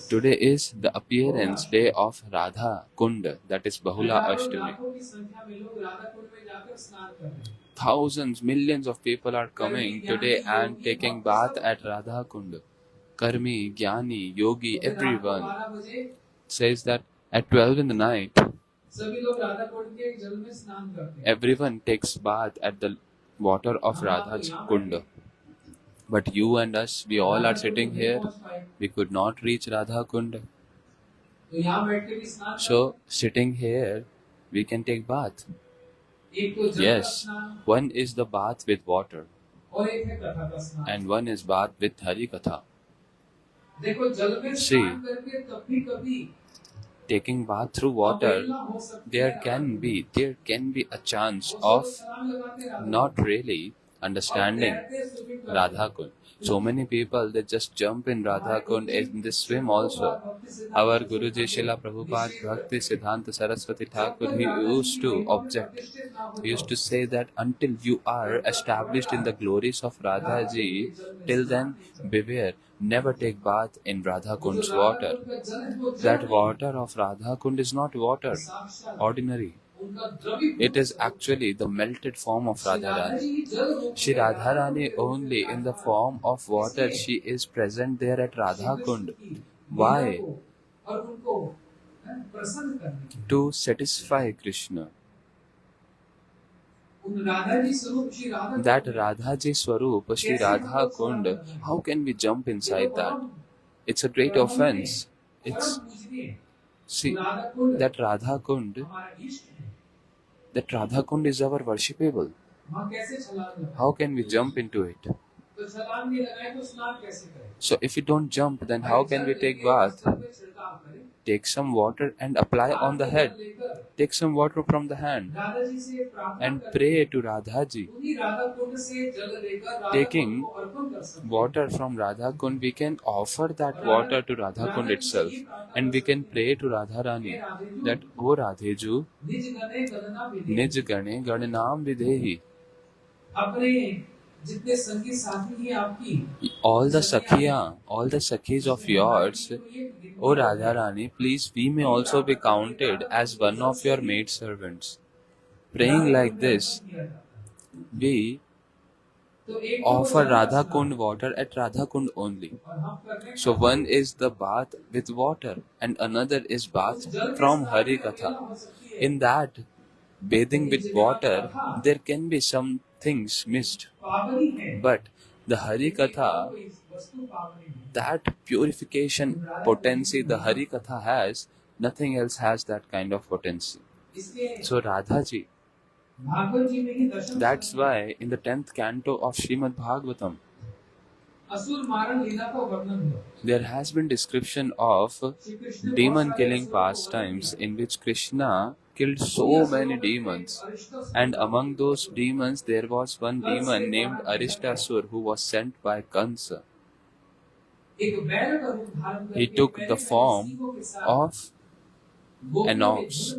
Today is the appearance day of Radha Kund, that is Bahula Ashtami. Thousands, millions of people are coming today and taking bath at Radha Kund. Karmi, Jnani, Yogi, everyone says that at 12 in the night, everyone takes bath at the water of Radha's Kund. But you and us, we all are sitting here, we could not reach Radha Kund. So, sitting here, we can take bath. Yes, one is the bath with water, and one is bath with Hari Katha. See, taking bath through water, there can be a chance of not really understanding Radha Kund. So many people, they just jump in Radha Kund and they swim also. Our Guruji Srila Prabhupada Bhakti Siddhanta Saraswati Thakur, he used to object. He used to say that until you are established in the glories of Radha Ji, till then beware, never take bath in Radha Kund's water. That water of Radha Kund is not water, ordinary. It is actually the melted form of Radharani. Shri Radharani only in the form of water, she is present there at Radha Kund. Why? To satisfy Krishna. That Radhaji Swarup, Shri Radha Kund, how can we jump inside that? It's a great offense. See, that Radha Kund is our worshipable. How can we jump into it? So if we don't jump, then how can we take bath? take some water and apply on the head. Take some water from the hand Radha ji से प्रार्थना and करके pray to Radha ji. उन्हीं राधा कुंड से जल लेकर Radha Taking कुंड को अर्पण कर सकते हैं। water from Radha Kund, we can offer that water to Radha Kund itself, and we can pray to Radha Rani that, O Radheju, निज गणे गणना विधि Nij Gane Gananam Videhi. अपने जितने संगी साथी हैं आपकी All the Sakhis of yours, O Radha Rani, please we may also be counted as one of your maid servants. Praying like this, we offer Radha Kund water at Radha Kund only. So one is the bath with water and another is bath from Hari Katha. In that bathing with water, there can be some things missed. But the Hari Katha, that purification potency the Hari Katha has, nothing else has that kind of potency. So Radha ji, that's why in the 10th canto of Srimad Bhagavatam, there has been description of demon killing pastimes in which Krishna killed so many demons, and among those demons there was one demon named Arishtasur who was sent by Kansa. He took the form of an ox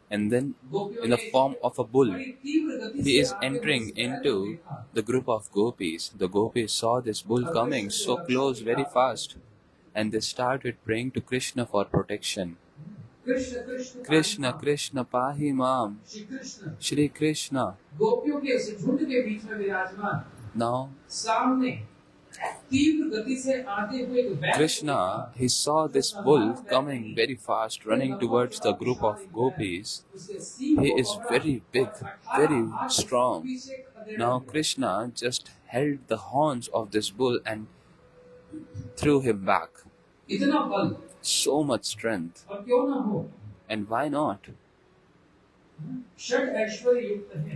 and then in the form of a bull. He is entering into the group of gopis. The gopis saw this bull coming so close very fast, and they started praying to Krishna for protection. Krishna, Krishna, Pahi Mam, Shri Krishna. Now, Krishna, he saw this bull coming very fast, running towards the group of gopis. He is very big, very strong. Now Krishna just held the horns of this bull and threw him back. So much strength. And why not?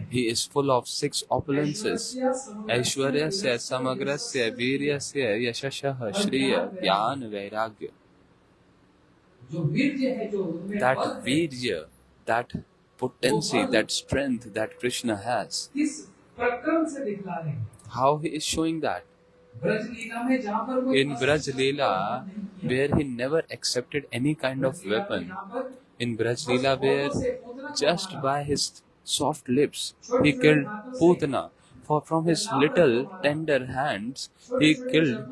He is full of 6 opulences. Aishwaryasya, Samagrasya, Viryasya, Yashashah, Shriya, Jnana, Vairagya. That Virya, that potency, that strength that Krishna has. How he is showing that? In Braj Leela, where he never accepted any kind of weapon. In Braj Leela, where just by his soft lips he killed Putana. For from his little tender hands he killed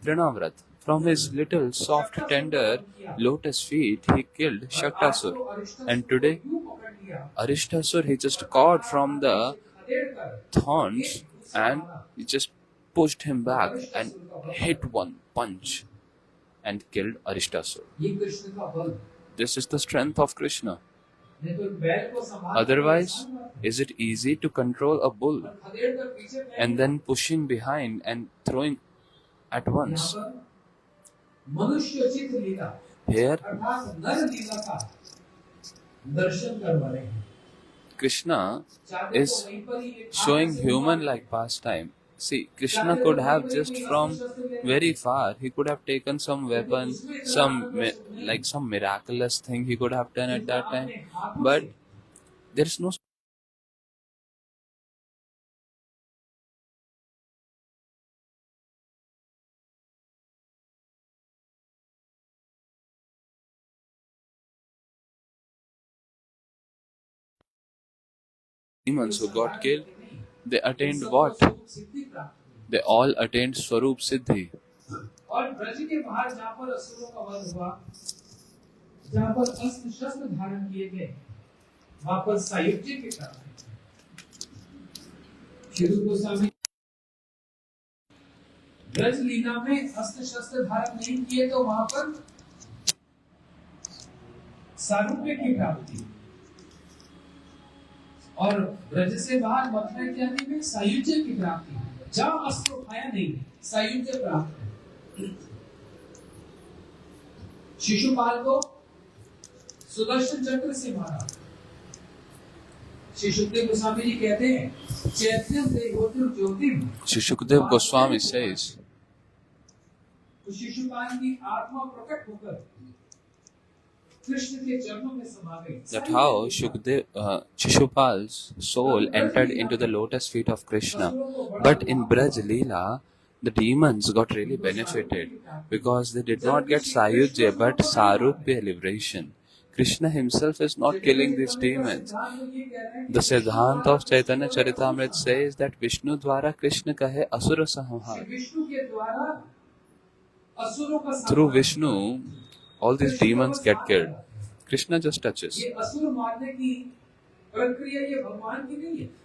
Pranavrat. From his little soft tender lotus feet he killed Shaktasur. And today Arishtasur he just caught from the thorns and he just pushed him back and hit one punch and killed Arishtasur. This is the strength of Krishna. Otherwise, is it easy to control a bull and then pushing behind and throwing at once? Here, Krishna is showing human-like pastime. See, Krishna could have just from very far, he could have taken some weapon, some miraculous thing he could have done at that time. But there is no demons who got killed. They attained what? They all attained Swarup Siddhi. और ब्रज के बाहर जहाँ पर असुरों का वध हुआ, जहाँ पर अस्त्र शस्त्र धारण किए गए, वहाँ पर सायुज्य के कारण श्री गोस्वामी ब्रज लीला में अस्त्र शस्त्र धारण नहीं किए तो वहाँ पर सारूप्य की प्राप्ति और ब्रज से बाहर मथुरा इत्यादि में सायुज्य की प्राप्ति। जहाँ अस्त्र उठाया नहीं, सायुज्य प्राप्त है। शिशुपाल को सुदर्शन चक्र से मारा। श्री सुखदेव गोस्वामी जी कहते हैं, चैत्यम देहोतिर ज्योतिम। Shri Shukdev Goswami says, तो शिशुपाल की आत्मा प्रकट होकर कृष्ण के चरणों में समा गई। That how Shishupal's soul entered into the lotus feet of Krishna. But in Braj Leela, the demons got really benefited because they did not get Sayujya but Sarupya liberation. Krishna himself is not killing these demons. The Siddhant of Chaitanya Charitamrita says that Vishnu Dwara Krishna kahe asura samhar. Through Vishnu, all these demons get killed. Krishna just touches.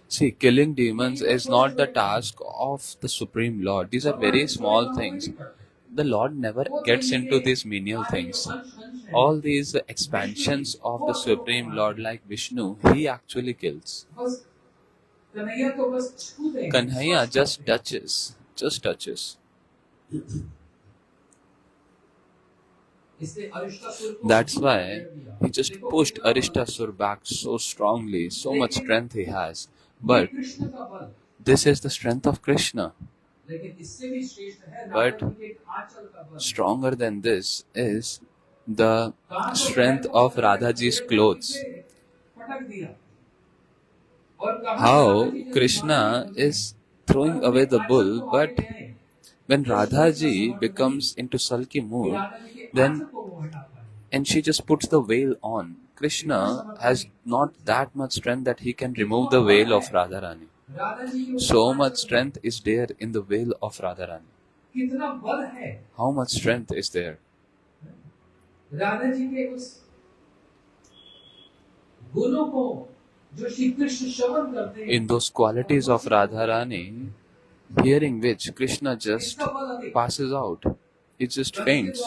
See, killing demons is not the task of the Supreme Lord. These are very small things. The Lord never gets into these menial things. All these expansions of the Supreme Lord like Vishnu, he actually kills. Kanhaiya just touches. That's why he just pushed Arishtasur back so strongly, so much strength he has. But this is the strength of Krishna. But stronger than this is the strength of Radhaji's clothes. How Krishna is throwing away the bull, but when Radhaji becomes into sulky mood, and she just puts the veil on. Krishna has not that much strength that he can remove the veil of Radharani. So much strength is there in the veil of Radharani. How much strength is there? In those qualities of Radharani, hearing which Krishna just passes out. It just faints.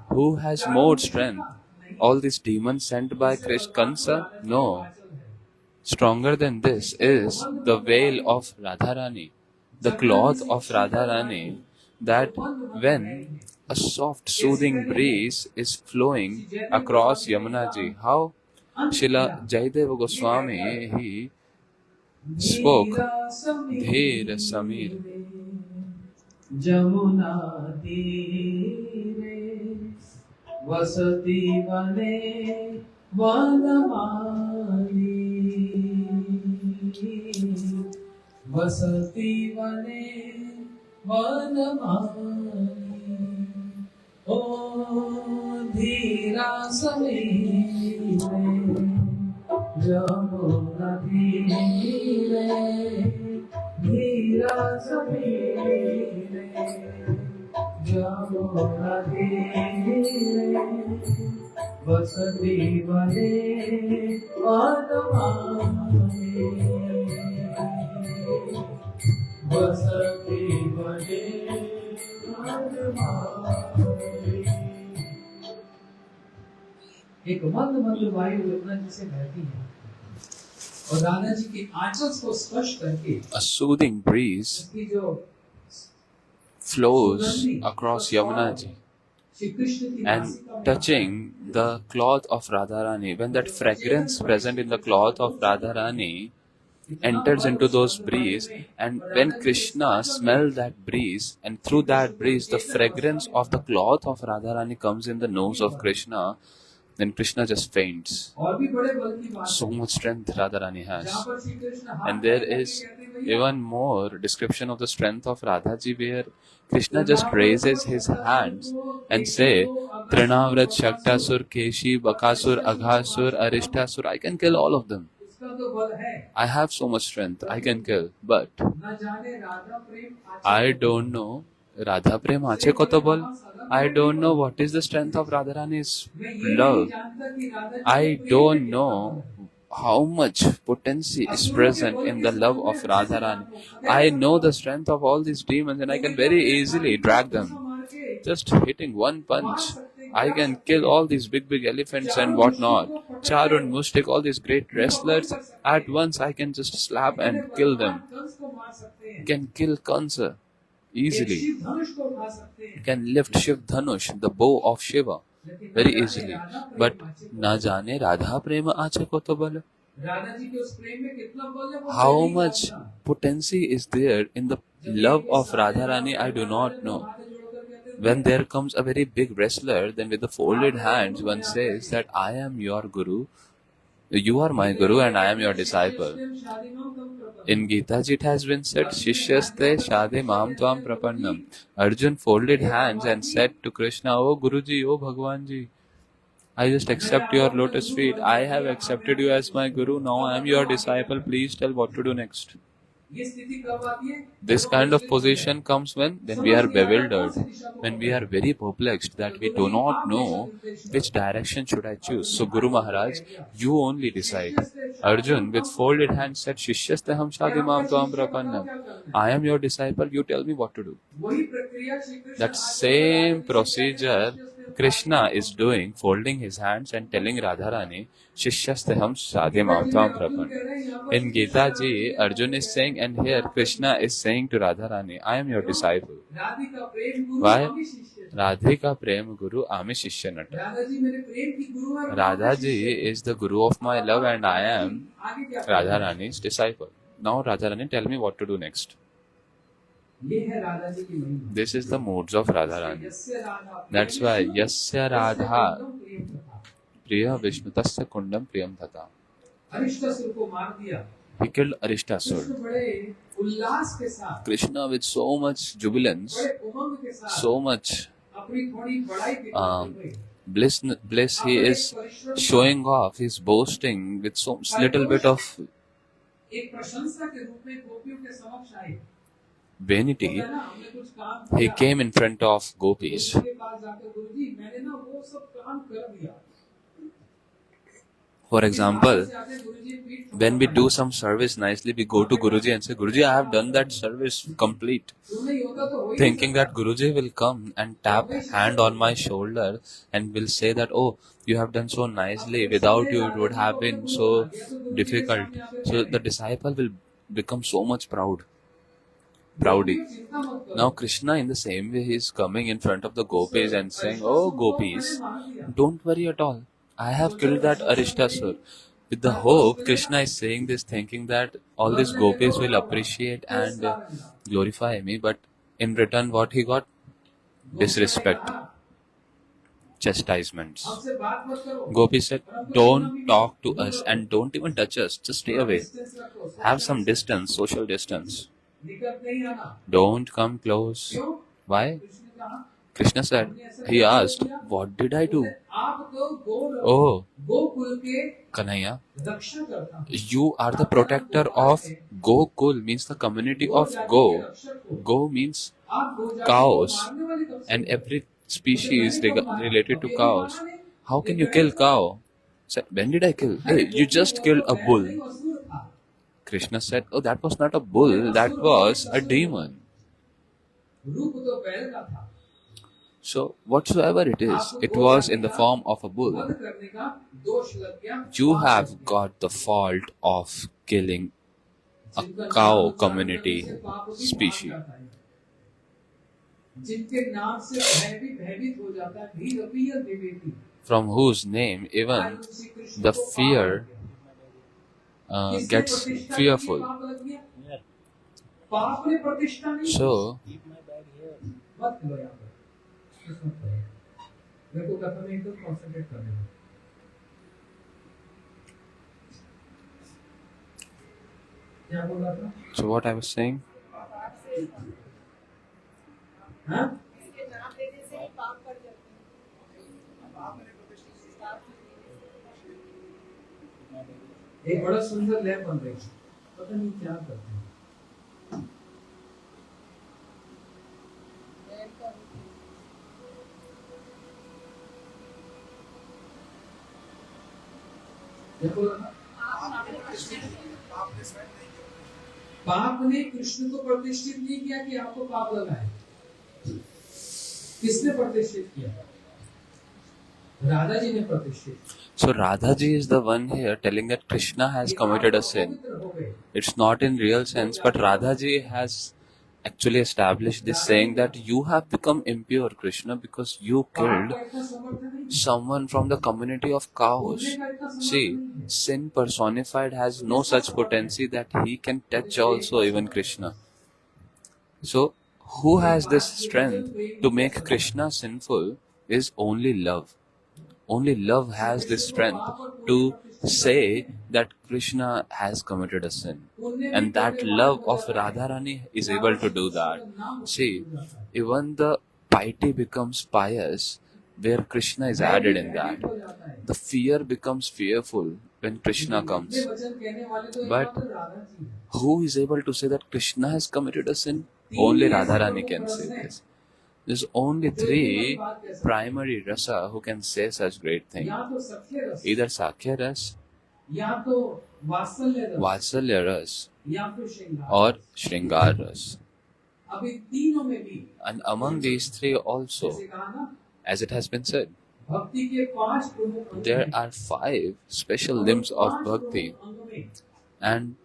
Who has more strength? All these demons sent by Kansa? No. Stronger than this is the veil of Radharani, the cloth of Radharani, that when a soft soothing breeze is flowing across Yamunaji, how Srila Jayadeva Goswami, he spoke, Dheer Samir. Jamuna तीरे वसती बने वनमाली वसती बने वनमाली ओ धीरा समीरे जमुना तीरे धीरा समीरे जमुना तीरे वसती बने वनमाली वसती बने वनमाली। एक मंद मंद वायु यमुना जी से बहती है और राधा जी के आंचल को स्पर्श करके a soothing breeze flows across Yamunaji and touching the cloth of Radharani. When that fragrance present in the cloth of Radharani enters into those breeze, and when Krishna smells that breeze, and through that breeze the fragrance of the cloth of Radharani comes in the nose of Krishna, then Krishna just faints. So much strength Radharani has. And there is even more description of the strength of Radhaji, where Krishna just raises his hands and say, Trinavrat, Shaktasur, Keshi, Bakasur, Aghasur, Arishtasur, I can kill all of them. I have so much strength, I can kill. But I don't know, Radha Prem Ache Koto Bol? I don't know what is the strength of Radharani's love. I don't know how much potency is present in the love of Radharani. I know the strength of all these demons and I can very easily drag them. Just hitting one punch, I can kill all these big elephants and whatnot. Charun, Mushtik, all these great wrestlers, at once I can just slap and kill them. I can kill Kansa easily. You can lift Shiv Dhanush, the bow of Shiva, very easily. But na jane Radha Prema Ache Koto Bala. How much potency is there in the love of Radharani, I do not know. when there comes a very big wrestler, then with the folded hands, one says that I am your guru, you are my guru, and I am your disciple. In Gita Ji, it has been said, Shishyaste Shade Mam Tvam Prapannam. Arjun folded hands and said to Krishna, Oh Guruji, oh Bhagwan Ji, I just accept your lotus feet. I have accepted you as my guru. Now I am your disciple. Please tell what to do next. This kind of position comes when we are bewildered, when we are very perplexed that we do not know which direction should I choose. So Guru Maharaj, you only decide. Arjun with folded hands said, Shishyastaham shadimam tvam prapannam. I am your disciple, you tell me what to do. That same procedure Krishna is doing, folding his hands and telling Radharani, Shishyastaham shadimam tvam prapannam. In Gita Ji, Arjun is saying, and here Krishna is saying to Radharani, I am your disciple. Why? Radhika Prem Guru Ami Shishya Nata. Radha Ji is the Guru of my love and I am Radharani's disciple. Now Radharani, tell me what to do next. This is the moods of Radharani. That's why Yasya Radha Priya Vishnu Tasya Kundam Priyam Tata. He killed Arishtasur. Krishna with so much jubilance, so much bliss, he is showing off, he is boasting with so little bit of vanity. He came in front of gopis. For example, when we do some service nicely, we go to Guruji and say, Guruji, I have done that service complete. Thinking that Guruji will come and tap hand on my shoulder and will say that, oh, you have done so nicely. Without you, it would have been so difficult. So the disciple will become so much proudy. Now Krishna in the same way, he is coming in front of the gopis and saying, oh gopis, don't worry at all. I have killed that Arishtasur. With the hope, Krishna is saying this thinking that all these gopis will appreciate and glorify me, but in return what he got? Disrespect, chastisements. Gopi said, don't talk to us and don't even touch us, just stay away. Have some distance, social distance. Don't come close. Why? Krishna said, he asked, what did I do? Oh, Kanhaiya, you are the protector of Gokul, means the community of Go. Go means cows and every species related to cows. How can you kill cow? Said, when did I kill? Hey, you just killed a bull. Krishna said, oh, that was not a bull, that was a demon. So, whatsoever it is, it was in the form of a bull. You have got the fault of killing a cow community species, from whose name even the fear gets fearful. So, what I was saying? एक बड़ा सुंदर lab बन रही है, पता नहीं क्या करते हैं। देखो पाप ने कृष्ण को प्रतिष्ठित नहीं किया कि आपको पाप लगा है। किसने प्रतिष्ठित किया? Radha ji ne प्रतिष्ठित। So Radha ji is the one here telling that Krishna has committed a sin. It's not in real sense, but Radha ji has actually established this, saying that you have become impure, Krishna, because you killed someone from the community of cows. See, sin personified has no such potency that he can touch also even Krishna. So, who has this strength to make Krishna sinful is only love. Only love has this strength to say that Krishna has committed a sin. And that love of Radharani is able to do that. See, even the piety becomes pious where Krishna is added in that. The fear becomes fearful when Krishna comes. But who is able to say that Krishna has committed a sin? Only Radharani can say this. There's only three primary rasa who can say such great things. Either Sakhya ras, Vatsalya ras, or Shringar ras. And among these three also, as it has been said, there are 5 special limbs of bhakti, and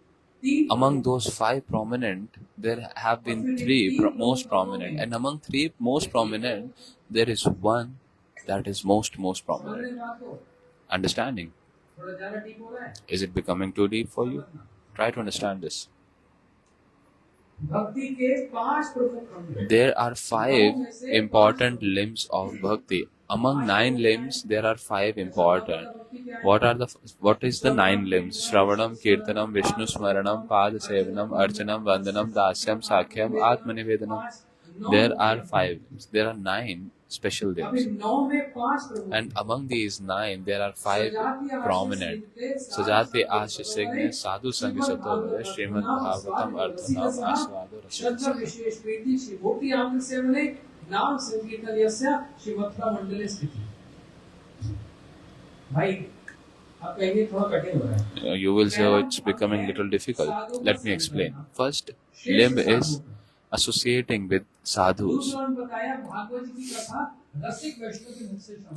among those 5 prominent, there have been 3 most prominent, and among 3 most prominent, there is one that is most prominent. Understanding? Is it becoming too deep for you? Try to understand this. There are 5 important limbs of bhakti. Among 9 limbs, there are 5 important. What is the 9 limbs? Shravanam, Kirtanam, Vishnu Smaranam, Pada Sevanam, Archanam, Vandanam, Dasyam, Sakhyam, Atmanivedanam. There are 5 limbs. There are 9 special limbs. And among these 9, there are 5 prominent. Sajati Ashisigne, Sadhu Sangi Sato, Srimad Bhagavatam, Arthanam, Aswado, Rasya. नाम संकीर्तन यस्य श्रीमत्ता मंडले स्थिति भाई आप कहेंगे थोड़ा कठिन हो रहा है You will say, oh, it's becoming little difficult. Let me explain. First limb is associating with sadhus.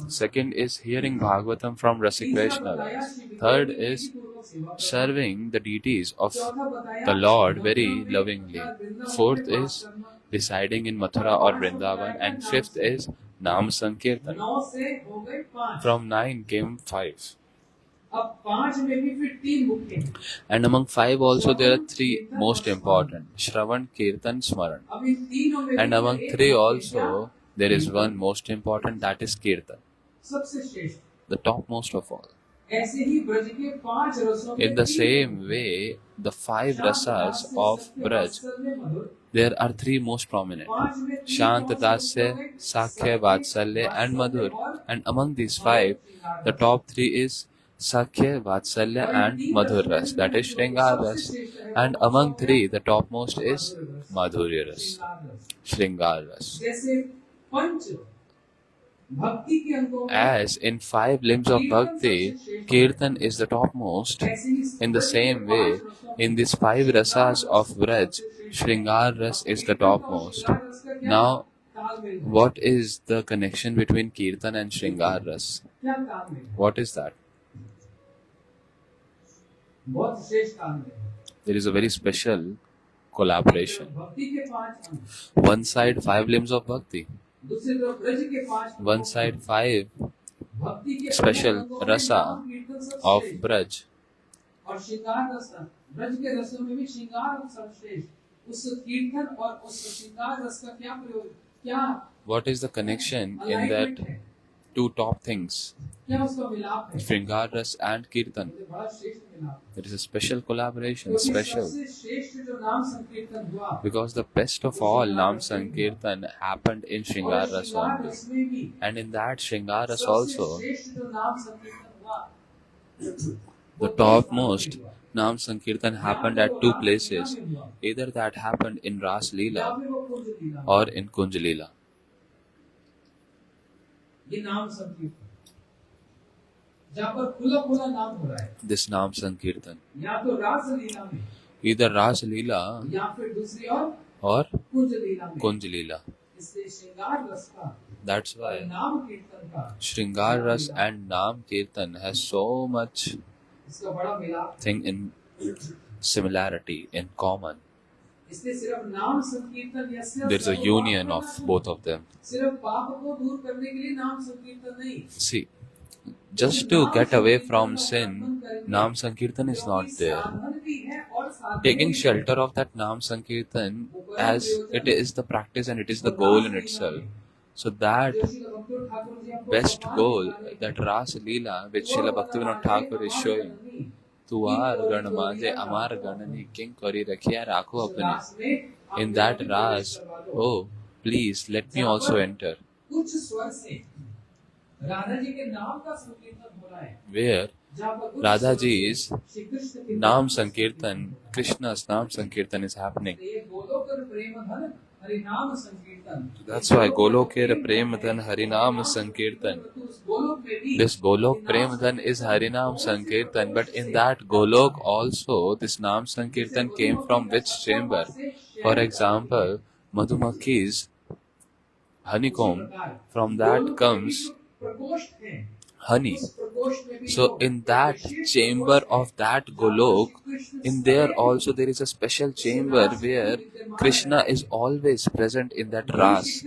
Second is hearing Bhagavatam from Rasik Vaishnavas. Third is serving the deities of the Lord very lovingly. Fourth is residing in Mathura or Vrindavan. And fifth is Nam Sankirtan. From 9 came 5. And among 5 also there are 3 most important. Shravan, Kirtan, Smaran. And among 3 also there is one most important, that is Kirtan. The topmost of all. In the same way, the 5 rasas of Braj, there are 3 most prominent. Shant, Dasya, Sakhya, Vatsalya and Madhur. And among these 5, the top 3 is Sakhya, Vatsalya and Madhur ras, that is Shringar ras. And among 3, the topmost is Madhurya ras, Shringar ras. As in 5 limbs of bhakti, Kirtan is the topmost. In the same way, in these 5 rasas of Vraj, Shringar ras is the topmost. Now, what is the connection between Kirtan and Shringar ras? What is that? There is a very special collaboration. One side 5 limbs of bhakti. One side 5 special rasa of Braj. What is the connection in that 2 top things? Shringar ras and Kirtan. There is a special collaboration, special. Because the best of all Nam Sankirtan happened in Shringar ras only. And in that Shringar ras also, the topmost Nam Sankirtan happened at 2 places. Either that happened in Ras Leela or in Kunj Leela. This Nam Sankirtan, either Ras Leela or Kunj Leela. That's why Shringar ras and Nam Kirtan has so much thing in similarity, in common. There is a union of both of them. See, just to get away from sin, Nam Sankirtan is not there. taking shelter of that Nam Sankirtan as it is the practice and it is the goal in itself. So that best goal, that Ras Leela, which Srila Bhaktivinoda Thakur is showing, Tuar Gan Manje Amar Ganani King Kori Rakhiya Rakho Apne. In that Ras, oh, please let me also enter. Where Radha Ji's Naam Sankirtan, Krishna's Naam Sankirtan is happening. That's why Golokera Premadhan Harinam Sankirtan. This Golok Premadhan is Harinam Sankirtan, but in that Golok also this Naam Sankirtan came from which chamber? For example, Madhumakhi's honeycomb, from that comes honey. So in that chamber of that Golok, in there also there is a special chamber where Krishna is always present in that Ras.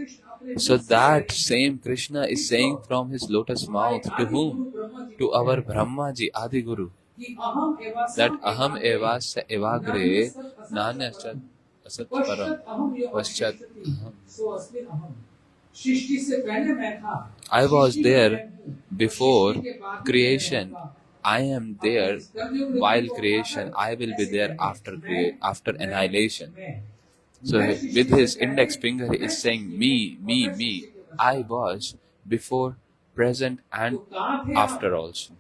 So that same Krishna is saying from his lotus mouth to whom? To our Brahmaji, Adi Guru, that Aham evasya evagre nanasat asat param paschat aham. I was there before creation. I am there while creation. I will be there after annihilation. So with his index finger he is saying me, me, me. I was before, present and after also.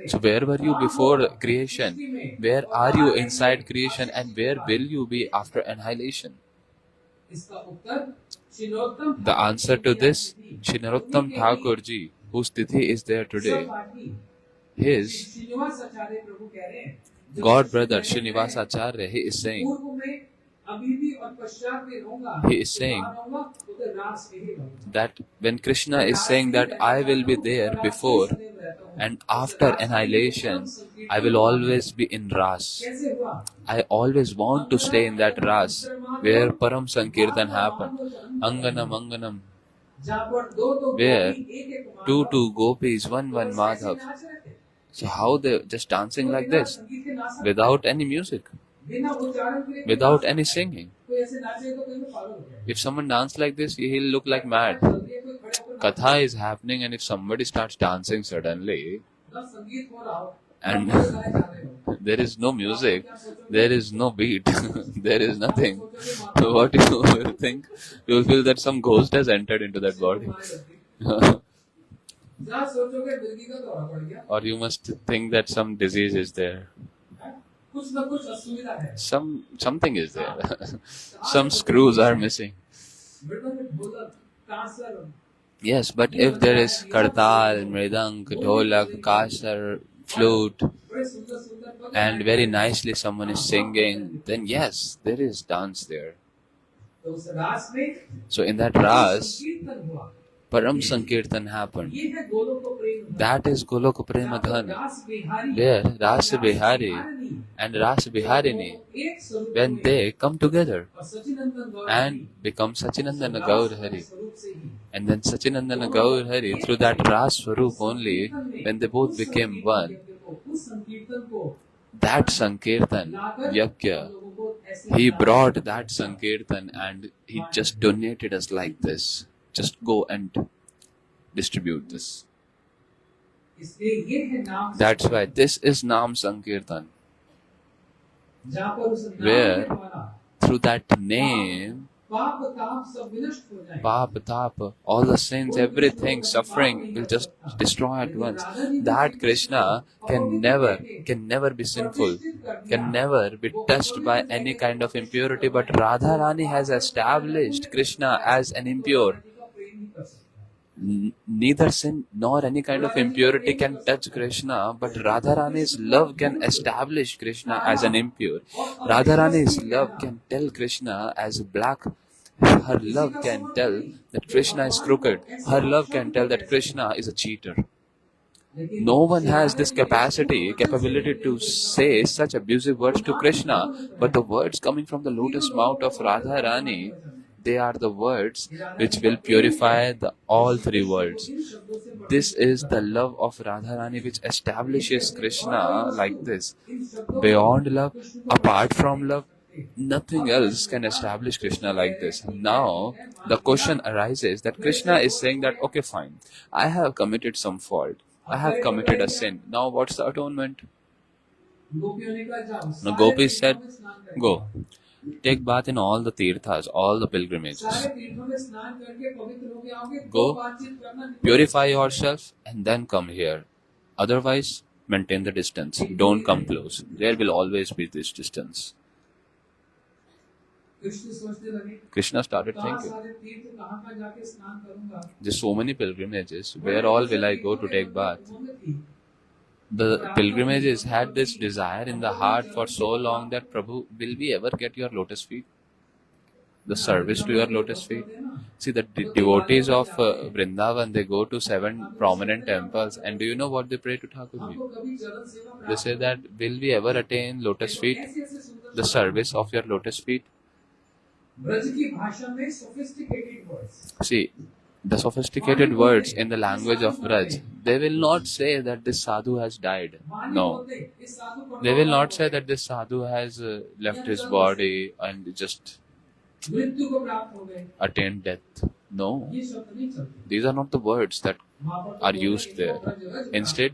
So where were you before creation? Where are you inside creation? And where will you be after annihilation? The answer to this, Shri Narottam Thakur Ji, whose tithi is there today, his God brother Srinivas Acharya, he is saying that when Krishna is saying that I will be there before and after annihilation, I will always be in Ras. I always want to stay in that Ras where Param Sankirtan happened. Anganam, Anganam, where two gopis, one Madhav. So how they just dancing like this, without any music, without any singing. If someone dances like this, he'll look like mad. Katha is happening, and if somebody starts dancing suddenly, and there is no music, there is no beat, there is nothing. So what you will think? You will feel that some ghost has entered into that body. Or you must think that some disease is there. Something is there. Some screws are missing. Yes, but if there is kartal, mridang, dholak, kasar, flute, and very nicely someone is singing, then yes, there is dance there. So in that Ras, Param Sankirtan happened. That is Goloka Premadhan, where Rasa Bihari and Rasa Biharini, when they come together and become Sachinandana Gaur Hari, and then Sachinandana Gaur Hari, through that Ras Swarup only, when they both became one, that Sankirtan, Yajna, he brought that Sankirtan and he just donated us like this. Just go and distribute this. That's why this is Naam Sankirtan, where through that name, Paap, Taap, all the sins, everything, suffering will just destroy at once. That Krishna can never be sinful, can never be touched by any kind of impurity, but Radharani has established Krishna as an impure. Neither sin nor any kind of impurity can touch Krishna, but Radharani's love can establish Krishna as an impure. Radharani's love can tell Krishna as black. Her love can tell that Krishna is crooked. Her love can tell that Krishna is a cheater. No one has this capability to say such abusive words to Krishna, but the words coming from the lotus mouth of Radharani, they are the words which will purify all three worlds. This is the love of Radharani which establishes Krishna like this. Beyond love, apart from love, nothing else can establish Krishna like this. Now, the question arises that Krishna is saying that, okay, fine, I have committed some fault. I have committed a sin. Now, what's the atonement? Now, Gopis said, go. Take bath in all the tirthas, all the pilgrimages. Go, purify yourself, and then come here. Otherwise, maintain the distance. Don't come close. There will always be this distance. Krishna started thinking, there's so many pilgrimages. Where all will I go to take bath? The pilgrimages had this desire in the heart for so long that Prabhu, will we ever get your lotus feet? The service to your lotus feet? See, the devotees of Vrindavan, they go to 7 prominent temples, and do you know what they pray to Thakurji? They say that, will we ever attain lotus feet? The service of your lotus feet? See, the sophisticated words in the language of Braj, they will not say that this sadhu has died. No. They will not say that this sadhu has left his body and just attained death. No. These are not the words that are used there. Instead,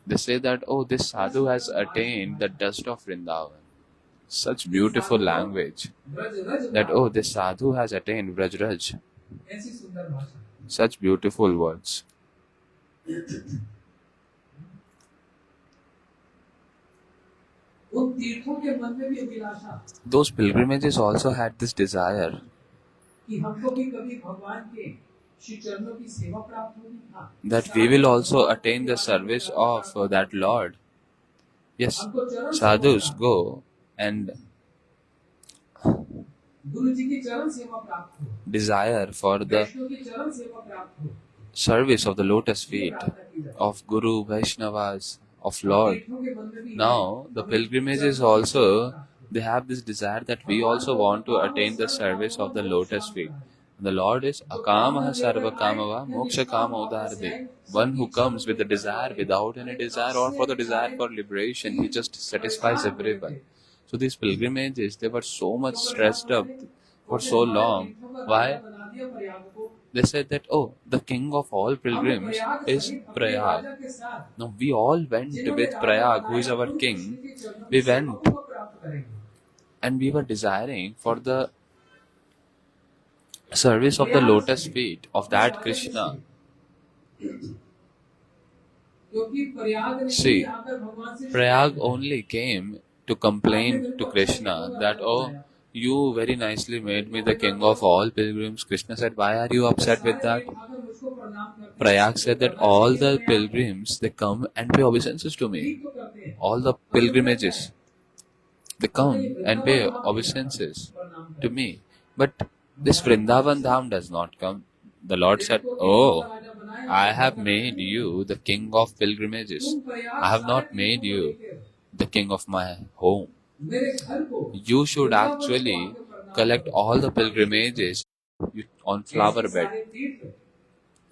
they say that, oh, this sadhu has attained the dust of Vrindavan. Such beautiful language. That, oh, this sadhu has attained Vrajraj. Such beautiful words. Those pilgrimages also had this desire that we will also attain the service of that Lord. Yes, sadhus go and desire for the service of the lotus feet of Guru, Vaishnavas, of Lord. Now, the pilgrimages also, they have this desire that we also want to attain the service of the lotus feet. The Lord is Akamaha Sarva Kamava Moksha Kama Udarde. One who comes with the desire without any desire or for the desire for liberation, he just satisfies everyone. So these pilgrimages, they were so much stressed up for so long. Why? They said that, oh, the king of all pilgrims is Prayag. Now we all went with Prayag, who is our king. We went and we were desiring for the service of the lotus feet of that Krishna. See, Prayag only came to complain to Krishna that, oh, you very nicely made me the king of all pilgrims. Krishna said, why are you upset with that? Prayag said that all the pilgrims, they come and pay obeisances to me. All the pilgrimages, they come and pay obeisances to me. But this Vrindavan Dham does not come. The Lord said, oh, I have made you the king of pilgrimages. I have not made you the king of my home. You should actually collect all the pilgrimages on flower bed.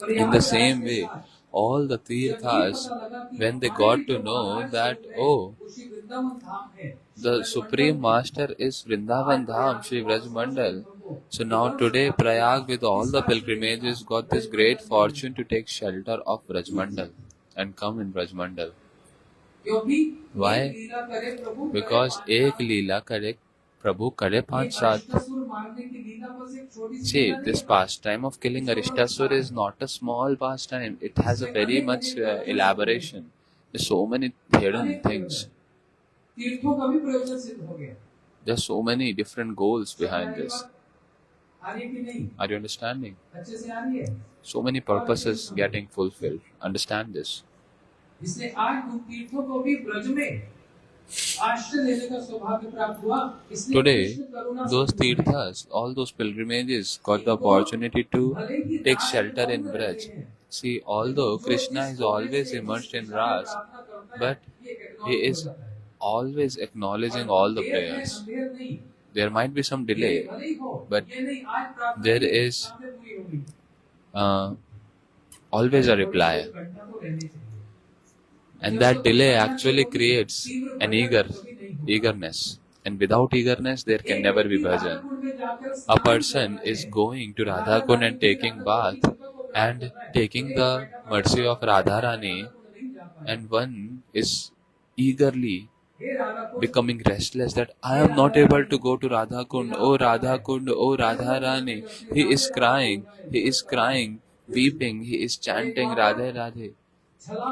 In the same way, all the tirthas, when they got to know that, oh, the Supreme Master is Vrindavan Dham, Shri Vrajmandal. So now today Prayag with all the pilgrimages got this great fortune to take shelter of Vrajmandal and come in Vrajmandal. Why? Because ek leela kare Prabhu kare 5-7. See, this pastime of killing Arishtasur is not a small pastime. It has a very much elaboration. There's so many hidden things. There's so many different goals behind this. Are you understanding? So many purposes getting fulfilled. Understand this. Today, those tirthas, all those pilgrimages got the opportunity to take shelter in Braj. See, although Krishna is always immersed in Ras, but he is always acknowledging all the prayers. there might be some delay, but there is always a reply. And that delay actually creates an eagerness. And without eagerness, there can never be bhajan. A person is going to Radha Kund and taking bath and taking the mercy of Radharani, and one is eagerly becoming restless that I am not able to go to Radha Kund, oh Radha Kund, oh Radharani. He is crying, weeping, he is chanting Radhe Radhe.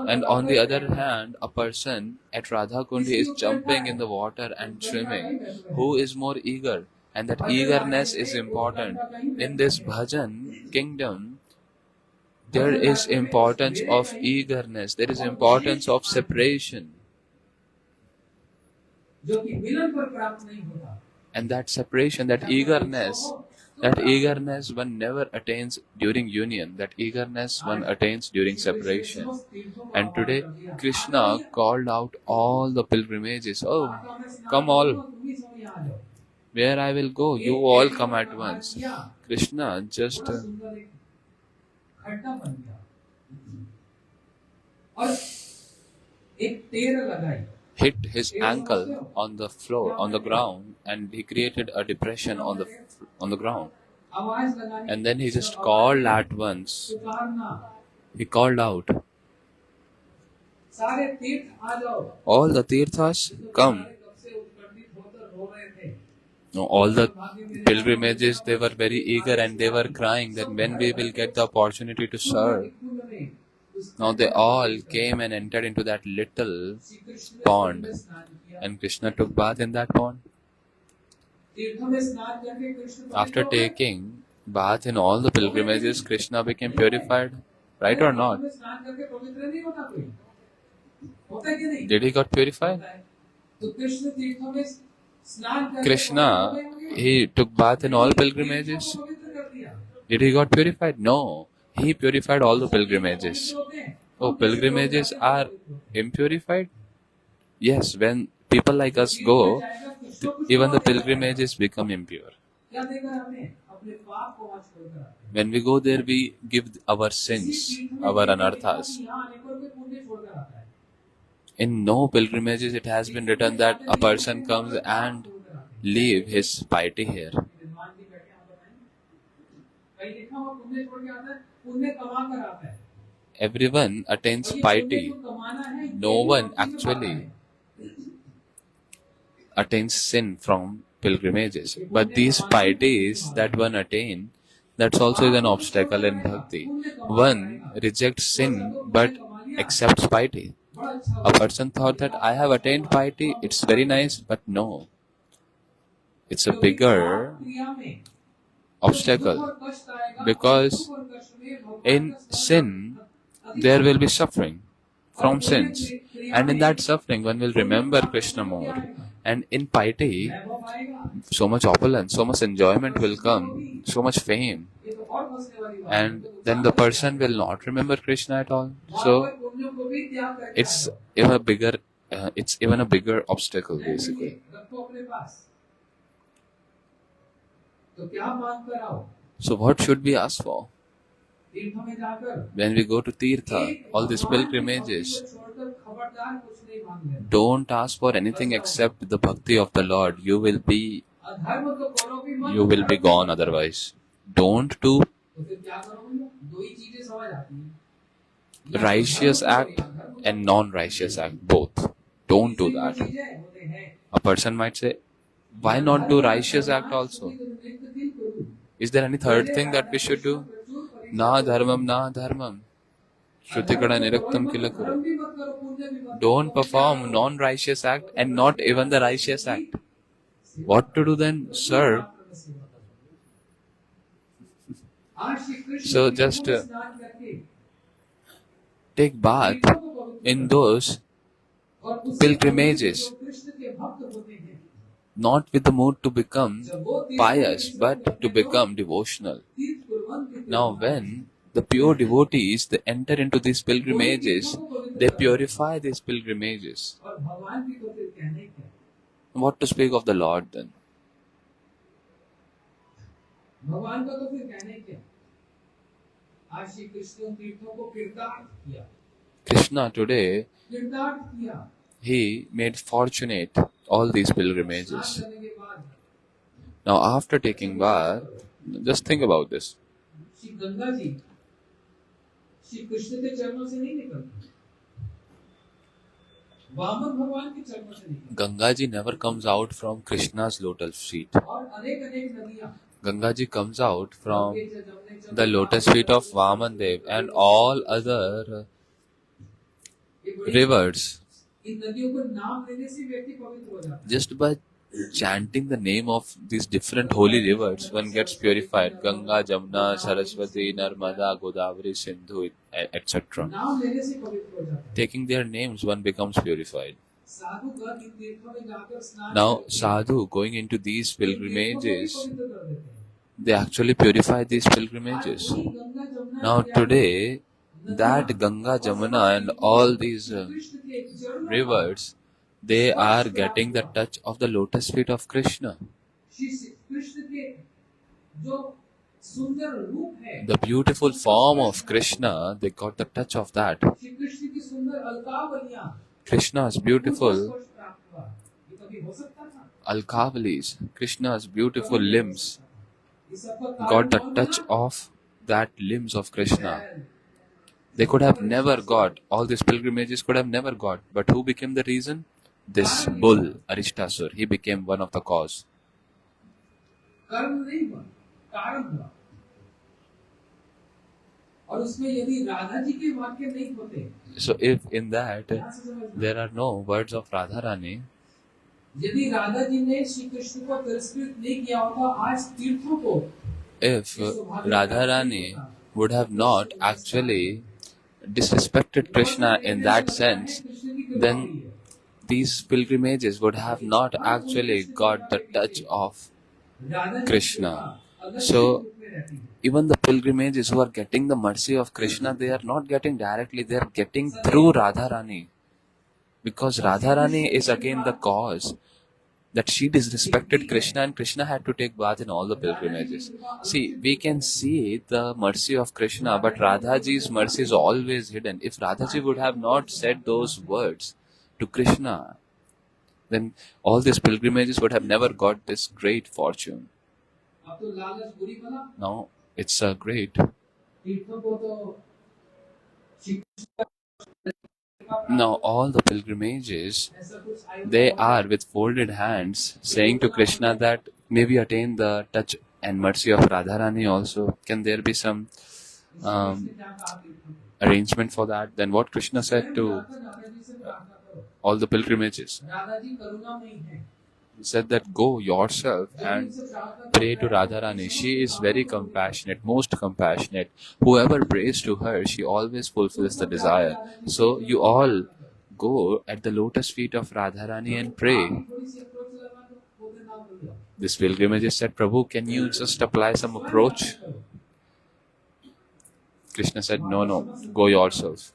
And on the other hand, a person at Radha Kund is jumping in the water and swimming. Who is more eager? And that eagerness is important. In this bhajan kingdom, there is importance of eagerness. There is importance of separation. And that separation, that eagerness one never attains during union. That eagerness one attains during separation. And today, Krishna called out all the pilgrimages. Oh, come all. Where I will go, you all come at once. Krishna just hit his ankle on the floor, on the ground, and he created a depression on the ground. And then he just called at once. He called out, all the tirthas, come. No, all the pilgrimages, they were very eager and they were crying that when we will get the opportunity to serve. Now they all came and entered into that little pond, and Krishna took bath in that pond. After taking bath in all the pilgrimages, Krishna became purified, right or not? Did he got purified? Krishna, he took bath in all pilgrimages. Did he got purified? No. He purified all the pilgrimages. Oh, pilgrimages are impurified? Yes, when people like us go, even the pilgrimages become impure. When we go there, we give our sins, our anarthas. In no pilgrimages it has been written that a person comes and leave his piety here. Everyone attains piety. No one actually attains sin from pilgrimages. But these pieties that one attain, that's also an obstacle in bhakti. One rejects sin but accepts piety. A person thought that I have attained piety, it's very nice, but no. It's a bigger obstacle, because in sin there will be suffering from sins, and in that suffering one will remember Krishna more, and in piety so much opulence, so much enjoyment will come, so much fame, and then the person will not remember Krishna at all. So it's even a bigger obstacle basically. So what should we ask for? When we go to Tirtha, all these pilgrimages, don't ask for anything except the bhakti of the Lord. You will be gone otherwise. Don't do righteous act and non-righteous act, both. Don't do that. A person might say, why not do righteous act also? Is there any third thing that we should do? Na dharmam. Shrutikada niraktam kilakura. Don't perform non-righteous act and not even the righteous act. What to do then? Serve. So just take bath in those pilgrimages, not with the mood to become pious, but to become devotional. Now when the pure devotees, they enter into these pilgrimages, they purify these pilgrimages. What to speak of the Lord then? भगवान का तो फिर कहना ही क्या। आज श्री कृष्ण उन तीर्थों को कृतार्थ किया, Krishna today, कृतार्थ किया। he made fortunate all these स्नान pilgrimages. करने के बाद Now, after taking bath, just think about this. Shri Ganga ji Shri Krishna के चरणों से नहीं निकलती, वामन भगवान के चरणों से निकलती। Gangaji never comes out from Krishna's lotus feet. और अनेक अनेक नदियां Gangaji comes out from the lotus feet of Vaman Dev and all other rivers. इन नदियों को नाम लेने से व्यक्ति पवित्र हो जाता है। Just by chanting the name of these different holy rivers, one gets purified. Ganga, Jamuna, Saraswati, Narmada, Godavari, Sindhu, etc. नाम लेने से पवित्र हो जाता है। Taking their names, one becomes purified. साधु गण इन तीर्थों में जाकर स्नान Now, करके sadhu going into these pilgrimages, पवित्र कर देते हैं। they actually purify these pilgrimages. आज Ganga Jamuna Now today, that Ganga, Jamuna and all these Krishna के चरणों rivers, they are getting the touch of the lotus feet of Krishna. Shri Krishna के जो सुंदर रूप है, The beautiful form of Krishna, they got the touch of that. Shri Krishna की सुंदर अलकावलियां Krishna's beautiful स्पर्श प्राप्त हुआ। ये कभी हो सकता था? alkavalis, Krishna's beautiful limbs, ये सबका got the कारण touch कौन of that limbs of Krishna. बना? They could have never got, all these pilgrimages could have never got. But who became the reason? This bull, Arishtasur. He became one of the cause. कर्म नहीं हुआ, कारण हुआ। और उसमें यदि राधा जी के वाक्य नहीं होते, So if in that there are no words of Radharani, यदि राधा जी ने श्री कृष्ण को तिरस्कृत नहीं किया होता, आज तीर्थों को if Radharani would have not actually disrespected Krishna in that sense, then these pilgrimages would have not actually got the touch of Krishna. So even the pilgrimages who are getting the mercy of Krishna, they are not getting directly, they are getting through Radharani. Because Radharani is again the cause that she disrespected Krishna and Krishna had to take bath in all the pilgrimages. See, we can see the mercy of Krishna, but Radhaji's mercy is always hidden. If Radhaji would have not said those words to Krishna, then all these pilgrimages would have never got this great fortune. अब तो लालच बुरी बना, Now, it's a great. तीर्थों को तो Shri Now, all the pilgrimages, ऐसा कुछ आयु they are with folded hands saying to Krishna that may we attain the touch and mercy of Radharani also. Can there be some arrangement for that? Then what Krishna said to Radha ji से प्रार्थना करो। all the pilgrimages? Radha ji करुणामयी है, He said that go yourself and इनसे प्रार्थना pray to Radharani. She is very compassionate, most compassionate. Whoever prays to her, she always fulfills the desire. So you all go at the lotus feet of Radharani and pray. थोड़ी सी approach लगा दो, बोलते नाम बोल दो। This pilgrimage said, Prabhu, can you just apply some approach? Krishna said, no, go yourself.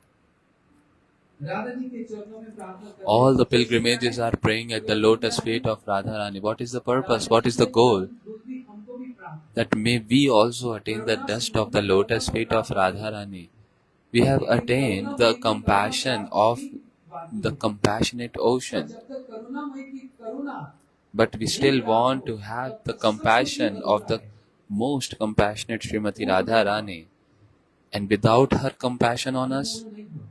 Radha ji के चरणों में प्रार्थना करो। All the pilgrimages are praying at the lotus feet of Radharani. What is the purpose? What is the goal? दूसरी हमको भी प्राप्त That may we also attain the dust of the lotus feet of Radharani. We have attained the compassion of the compassionate ocean. जब तक करुणामय की करुणा But we still want to have the compassion of the most compassionate Srimati Radharani. And without her compassion on us, नहीं हो,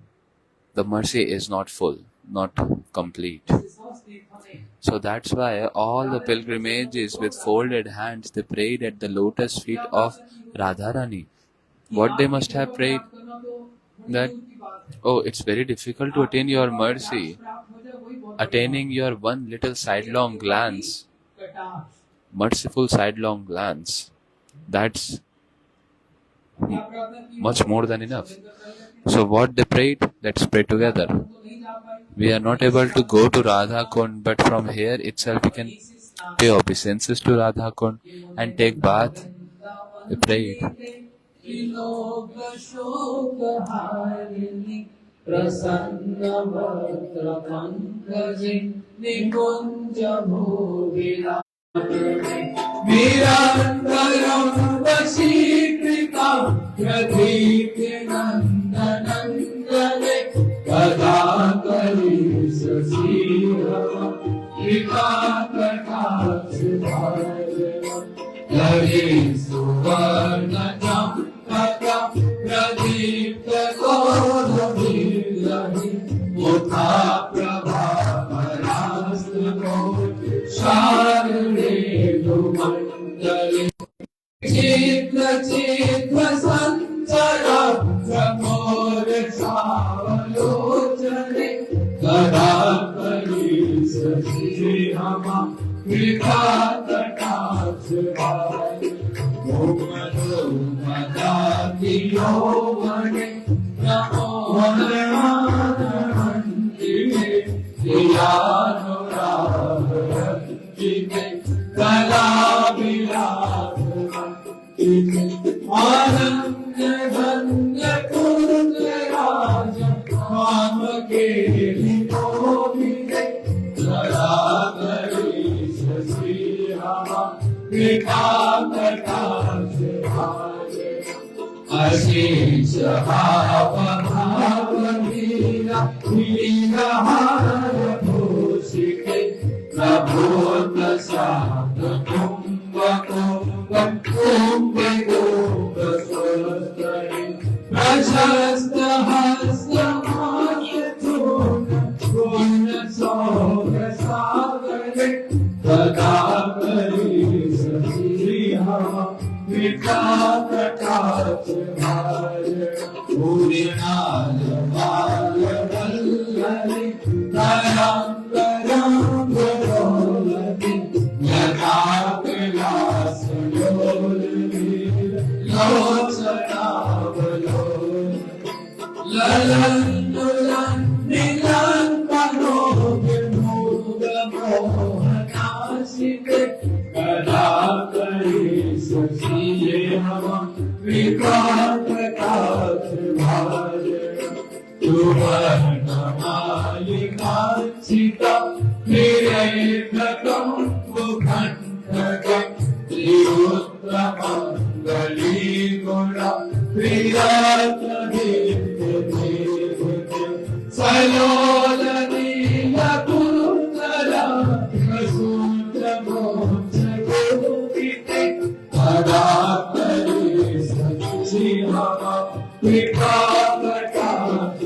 the mercy is not full, not complete. इस सास तीर्थों में So that's why all the pilgrimages with folded hands, they prayed at the lotus feet of Radharani. What they must have prayed? करना तो बड़ी That, दूर की बात है। oh, it's very difficult to attain your mercy. प्राप्त हो जाए वही बहुत Attaining your one little sidelong glance, कटाक्ष। merciful sidelong glance, that's क्या प्रार्थना की? much more than enough. So what they prayed, let's pray together. तो नहीं जा पाए, We are not able to go to Radha Kund, but from here itself we can pay obeisances to Radha Kund and take bath. We prayed. Trilok शोक हारिणी प्रसन्न वक्त्र पंकजे निकुंज भूविलास निरंतरम वशीकृता प्रदीप नंदनंदने कदा करी कृपा कटाक्ष लगे सुवर्ण चंपका प्रदीप्त गौरवी मुखा प्रभावरास्तमो शारणे दुमंडले चित्र चित्र संचरा प्रमोद सावलोचने कदा करी सखी हमा कृपा कटाक्ष मदादियो वने नमो वरमानंदिने दियानुरागरंजिने कला विलास आनंद धन्य कुंज राज काम के लिपोभिने कला करी शशि हमा कृपा कटाक्ष अशेष भाव भाव मीरा मीरा हार भूषिते प्रभो प्रसाद कुंभ कुंभ कुंभ कुंभ स्वस्तरे प्रशस्त हस्त गुण सौर सागरे कदा करी श्री हमा कृपा कटाक्ष पूर्णाल बाल वल्लभे तरंगरं गौरवति यथा कैलास लोलवीर लोचनावलोकन ललन दुलन नीलन मनोविमोद मोहनाशिते कदा करी शशि हमा कृपा कटाक्ष सुवर्ण मालिकांचिता निरेन्द्रकं मुखण्डकं श्रीरुद्रमङ्गली गुणा प्रियात्मदीप्तिदीप्ति सलोलनीलकुन्तला प्रसूत्रमोक्षगोपिते कदा करी शशि हमा कृपा कटाक्ष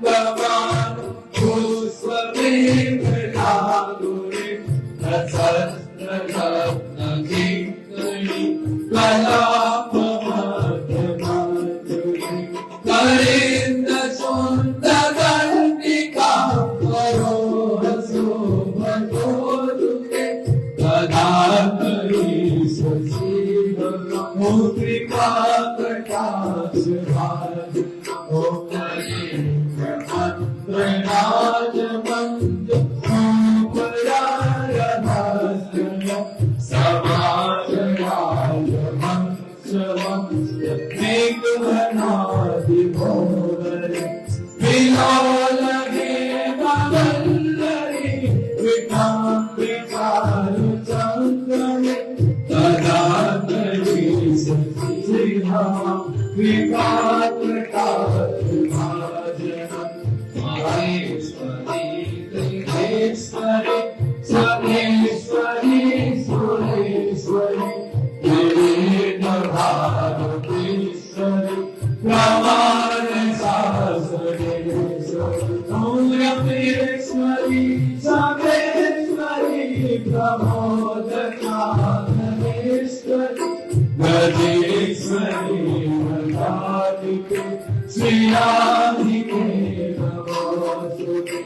भगवान पुष्पमेव ठाकुरे सहस्ररत्नकिङ्करी कलापमाध्यमाधुरी करेन्द्र सुन्दरगण्डिका करोह शोभतोरुके कदा करी शशि हमा कृपा कटाक्ष मंत्रराज मंद समाज राज मेघनादि भोरे विलोल हे वल्लरी विठांति चारु चंद्रमे कदा करी शशि हमा कृपा कटाक्ष महेश्वरी त्रिनेश्वरी समेश्वरी सुरेश्वरी भारतेश्वरी प्रमाण शास्त्रेश्वरी नूरमेश्वरी समेश्वरी प्रमोद ज्ञानेश्वरी गजेश्वरी मदादिके श्रीराधिके नमोस्तुते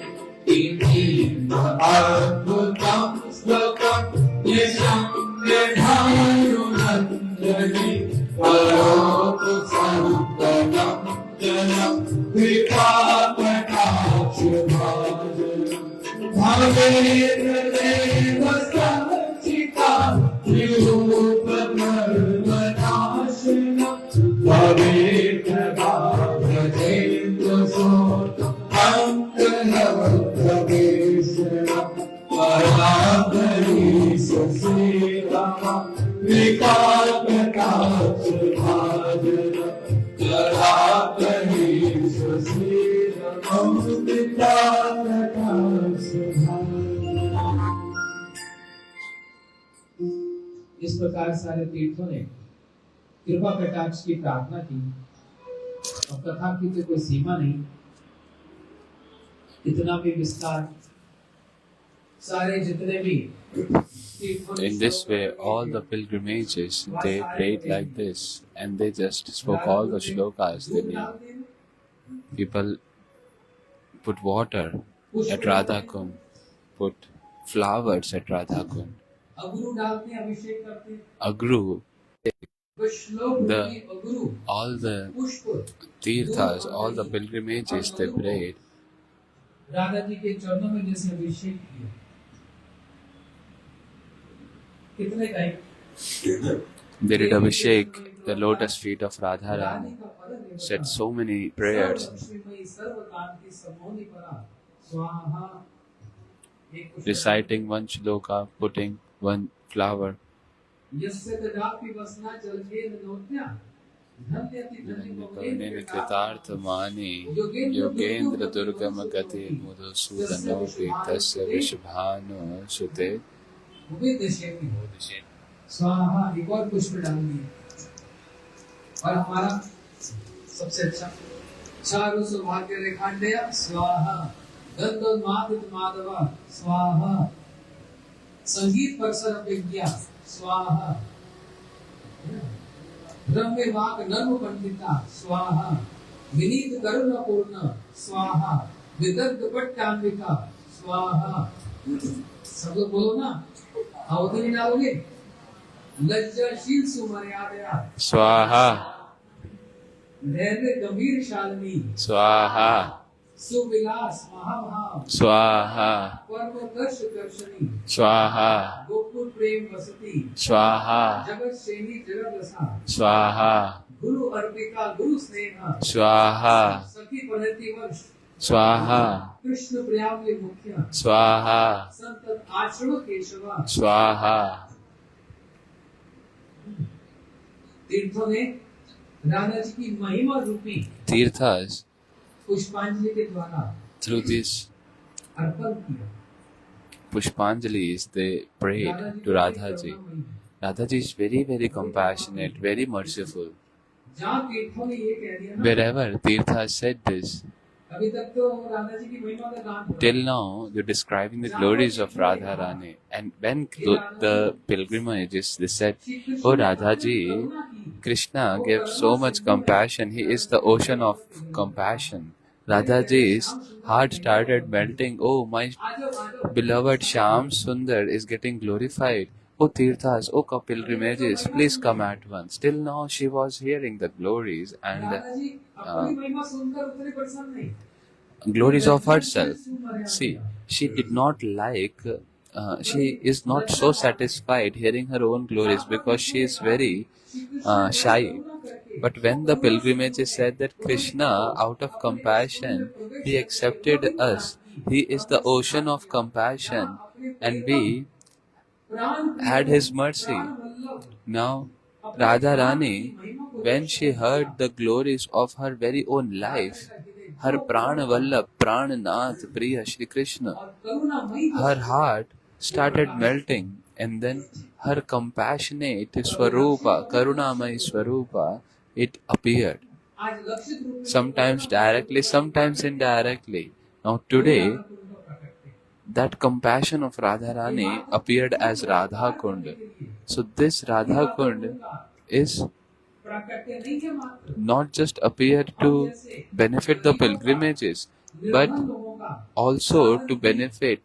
अद्भुतं श्लोकं यशं विधायुनन्दनि करोतु संततं जनं कृपा कटाक्ष भवेद्देव संचिता विरूप धर्मनाशिना भवेत् भावजेन्द्र सोत अंकलव प्रवेशना पराकरी इस प्रकार सारे तीर्थों ने कृपा कटाक्ष की प्रार्थना की और कथा की तो कोई सीमा नहीं, इतना भी विस्तार सारे जितने भी In this way, all the pilgrimages, they prayed like this, and they just spoke all the shlokas they knew. People put water at Radha Kund, put flowers at Radha Kund. Agru, all the tirthas, all the pilgrimages they prayed. Radha ji के चरणों में जैसे अभिषेक किया, कितने time They did abhishek, the lotus feet of Radharani, said so many prayers, reciting one shloka, putting one flower. Kritarthamani Yogendra Durgama Gati Mudhusudanopi Tasya Vishabhanu Sute. स्वाहा एक और पुष्प डाल दिए और हमारा सबसे अच्छा चारों सौभाग्य रेखांडय स्वाहा गंधोन्मादित माधवा स्वाहा संगीत परसर विज्ञा स्वाहा रम्य वाक नर्म पंडिता स्वाहा विनीत करुण पूर्ण स्वाहा विदग्ध पट्टान्विका स्वाहा। सब लोग बोलो ना, अवधि नहीं डालोगे। लज्जाशील सुमर्यादया स्वाहा, धैर्य गंभीर शालिनी स्वाहा, सुविलास महाभाव स्वाहा, परमकर्ष कर्षणी स्वाहा, गोकुल प्रेम वसती स्वाहा, जगत श्रेणी जगत रसा स्वाहा, गुरु अर्पिका गुरु स्नेह स्वाहा, सखी पद्धति वर्ष स्वाहा, कृष्ण प्रियावली मुख्य स्वाहा, संतत आश्रम केशवा स्वाहा। तीर्थों ने राधा जी की महिमा रूपी Tirthas, पुष्पांजलि के द्वारा through these अर्पण किया। Pushpanjalis, they prayed to Radha ji. Radha ji is very, very compassionate, very merciful. जहाँ तीर्थों ने ये कह दिया ना, Wherever Tirthas said this, अभी तक तो राधा जी की महिमा का गान हो रहा है। till now they're describing the glories of Radharani. And when the pilgrimages, they said, "Oh Radha ji, Krishna gave so much compassion, he is the ocean of compassion." Radha ji's heart started melting. Oh, my beloved Shyam Sundar is getting glorified. Oh Tirthas, oh pilgrimages, please come at once. Till now she was hearing the glories and Radha ji अपनी महिमा सुनकर उतने प्रसन्न नहीं। glories of herself. See, she did not like, she is not so satisfied hearing her own glories because she is very shy. But when the pilgrimages said that Krishna, out of compassion, he accepted us. He is the ocean of compassion and we had his mercy. Now, Radharani, when she heard the glories of her very own life, her Prana Vallabh, Prana Nath, Priya Shri Krishna, her heart started melting, and then her compassionate Swarupa, Karunamai Swarupa, it appeared. Sometimes directly, sometimes indirectly. Now today, that compassion of Radharani appeared as Radha Kund. So this Radha Kund is not just appeared to benefit the pilgrimages, but also to benefit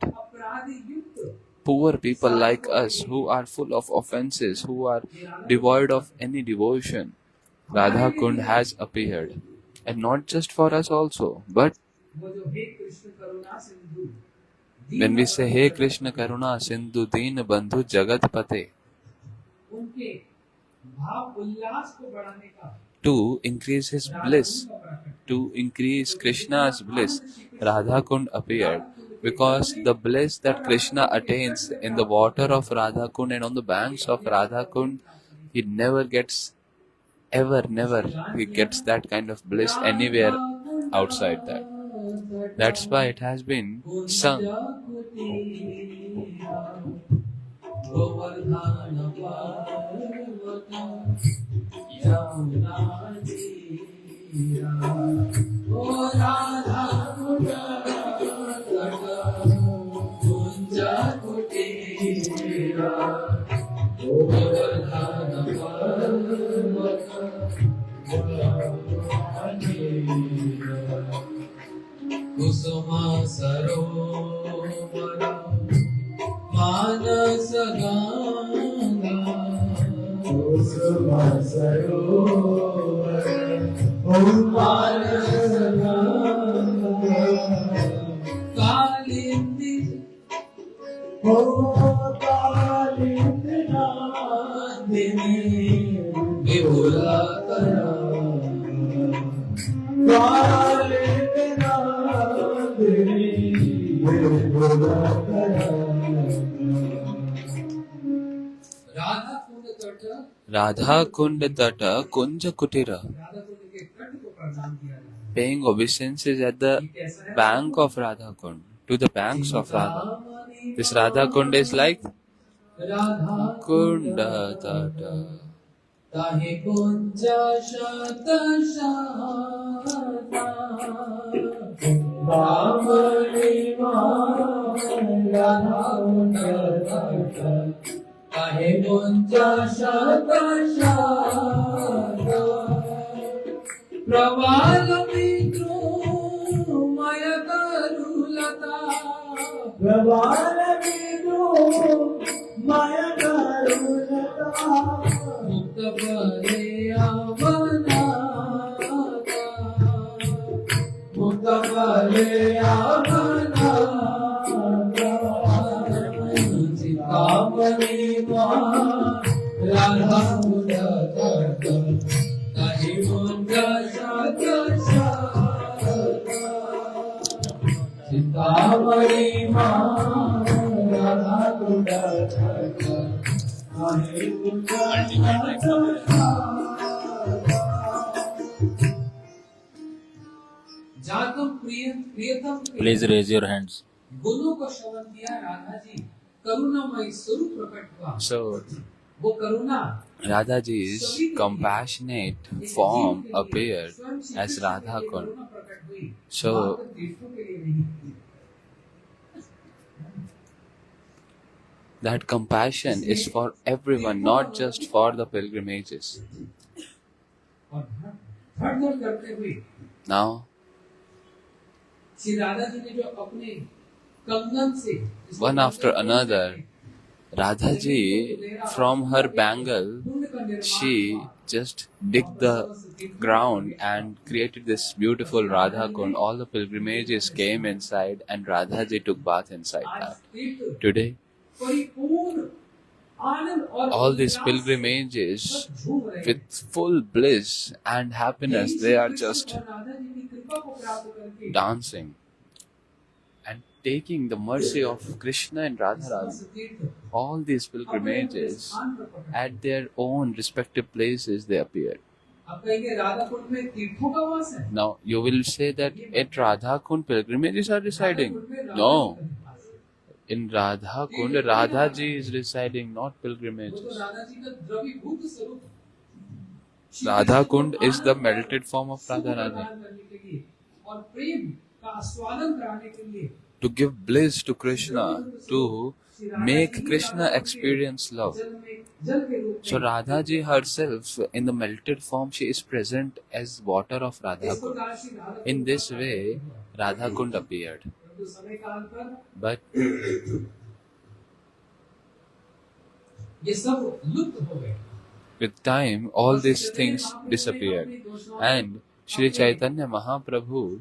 poor people like us who are full of offenses, who are devoid of any devotion. Radha Kund has appeared. And not just for us also, but when we say, "Hey Krishna Karuna Sindhu Deen Bandhu Jagat Pate," to increase his bliss, to increase Krishna's bliss, Radha Kund appeared. because the bliss that Krishna attains in the water of Radha Kund and on the banks of Radha Kund, he never gets, never he gets that kind of bliss anywhere outside that. That's why it has been sung. Kusuma sarovara manas ganga Kusuma sarovara manas ganga Kalindi Kalindi Nandini Vibhulatara Radha Kund Tata Kunja Kutira. Paying obeisances at the bank of Radha Kund, to the banks of Radha. This Radha Kund is like Kunda Tata. Tahi kunja shata shata Ramani Radha Kunda Tahi kunja shata shata Pravala mitru maya karulata Pravala mitru maya karulata Mukta pare avanata Mukta pare avanata Chitamani ma Radha Kunda Tata Tahi Kunda Shata Shata Chitamani ma Radha Kunda Tata Please raise your hands. So, Radhaji's compassionate form appeared as Radha Kund. So, that compassion is for everyone, not just for the pilgrimages. Now, one after another, Radhaji, from her bangle, she just digged the ground and created this beautiful Radha Kund. All the pilgrimages came inside and Radhaji took bath inside that. Today, all these pilgrimages with full bliss and happiness, they are just dancing and taking the mercy of Krishna and Radharani. All these pilgrimages at their own respective places they appeared. Now you will say that at Radha Kund pilgrimages are residing. No. In Radha Kund, Radhaji is residing, not pilgrimages. Radha Kund is the melted form of Radharani. To give bliss to Krishna, to make Krishna experience love. So Radhaji herself, in the melted form, she is present as water of Radha Kund. In this way, Radha Kund appeared. But with time, all these things disappeared. And Sri Chaitanya Mahaprabhu,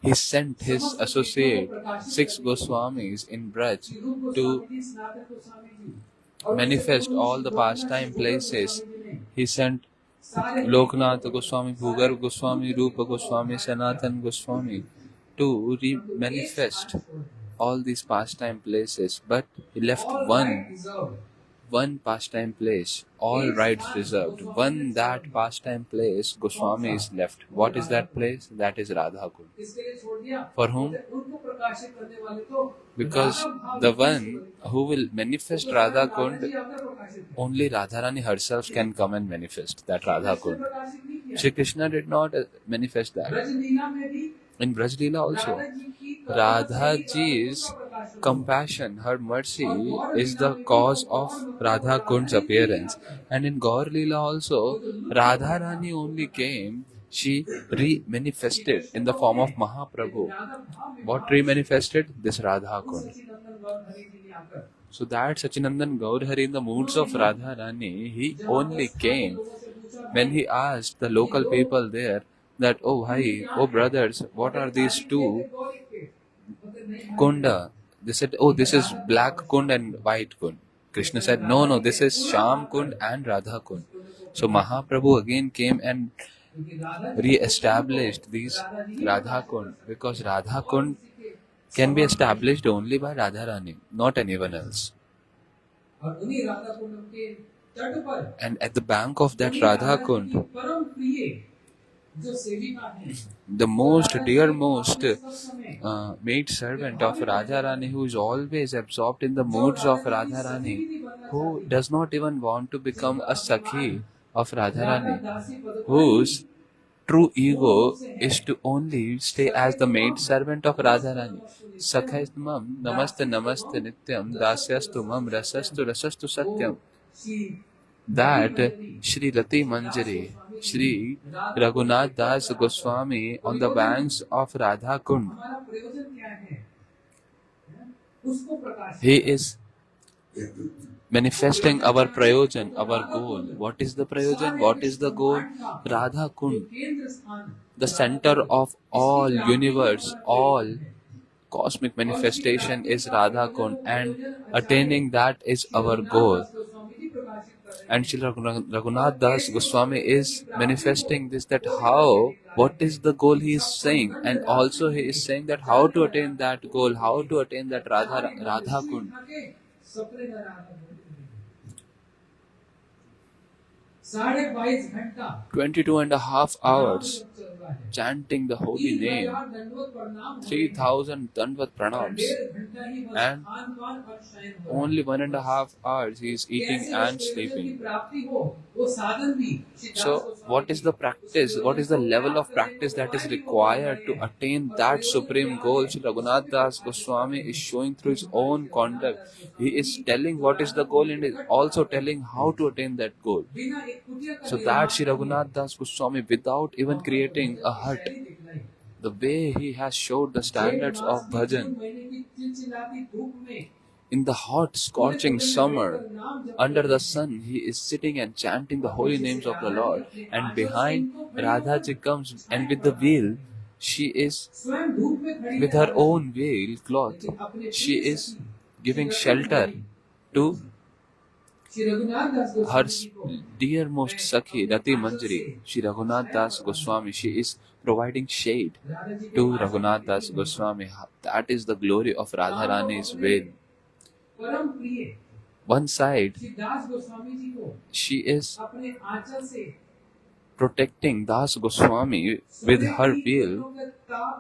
he sent his associate, 6 Goswamis in Braj, to manifest all the pastime places. He sent Loknath Goswami, Bhugarv Goswami, Rupa Goswami, Sanatan Goswami to manifest all these pastime places, but he left one pastime place, all rights reserved. One that pastime place Goswami is left. What is that place? That is Radha Kund. For whom? Because the one who will manifest Radha Kund, only Radharani herself can come and manifest that Radha Kund. Shri Krishna did not manifest that. In Braj Leela also, Radha Ji's compassion, her mercy is the cause of Radha Kund's appearance. And in Gaur Leela also, Radharani only came, she re-manifested in the form of Mahaprabhu. What re-manifested? This Radha Kund. So that Sachinandan Gaurhari, in the moods of Radharani, he only came when he asked the local people there that, oh bhai, oh brothers, what are these two kunda? They said, oh, this is black kund and white kund. Krishna said, no, this is Sham Kund and Radha Kund. So Mahaprabhu again came and re-established these Radha Kund, because Radha Kund can be established only by Radharani, not anyone else. And at the bank of that Radha Kund, the most dearmost maid servant of Radharani, who is always absorbed in the moods of Radharani, who does not even want to become a Sakhi of Radharani, whose true ego is to only stay as the maid servant of Radharani. Sakhaistamam namaste namaste nityam dasyastumam rasastu rasastu satyam. That Shri Rati Manjari, Shri Raghunath Das Goswami on the banks of Radha Kund, he is manifesting our prayojan, our goal. What is the prayojan? What is the goal? Radha Kund, the center of all universe, all cosmic manifestation is Radha Kund, and attaining that is our goal. And Shri Raghunath Das Goswami is manifesting this, that how, what is the goal he is saying, and also he is saying that how to attain that goal, how to attain that Radha Kund. 22.5 hours chanting the holy name, 3,000 Dandvat Pranams, and only 1.5 hours he is eating and sleeping. So what is the practice, what is the level of practice that is required to attain that supreme goal? Shri Raghunath Das Goswami is showing through his own conduct. He is telling what is the goal and is also telling how to attain that goal. So that Shri Raghunath Das Goswami, without even creating a hut, the way he has showed the standards of bhajan, in the hot scorching summer, under the sun, he is sitting and chanting the holy names of the Lord, and behind Radha ji comes, and with the veil, she is, with her own veil cloth, she is giving shelter to her dearmost Sakhi, Rati Manjari, Shri Raghunath Das Goswami. She is providing shade to Raghunath Das Goswami. That is the glory of Radharani's veil. One side, she is protecting Das Goswami with her veil,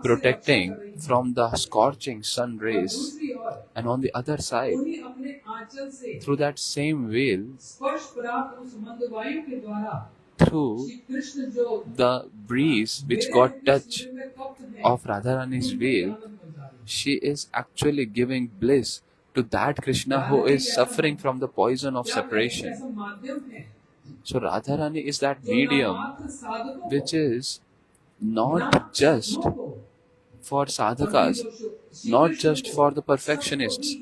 protecting from the scorching sun rays, and on the other side, through that same veil, through the breeze which got touch of Radharani's veil, she is actually giving bliss to that Krishna who is suffering from the poison of separation. So Radharani is that medium which is not just for sadhakas, not just for the perfectionists,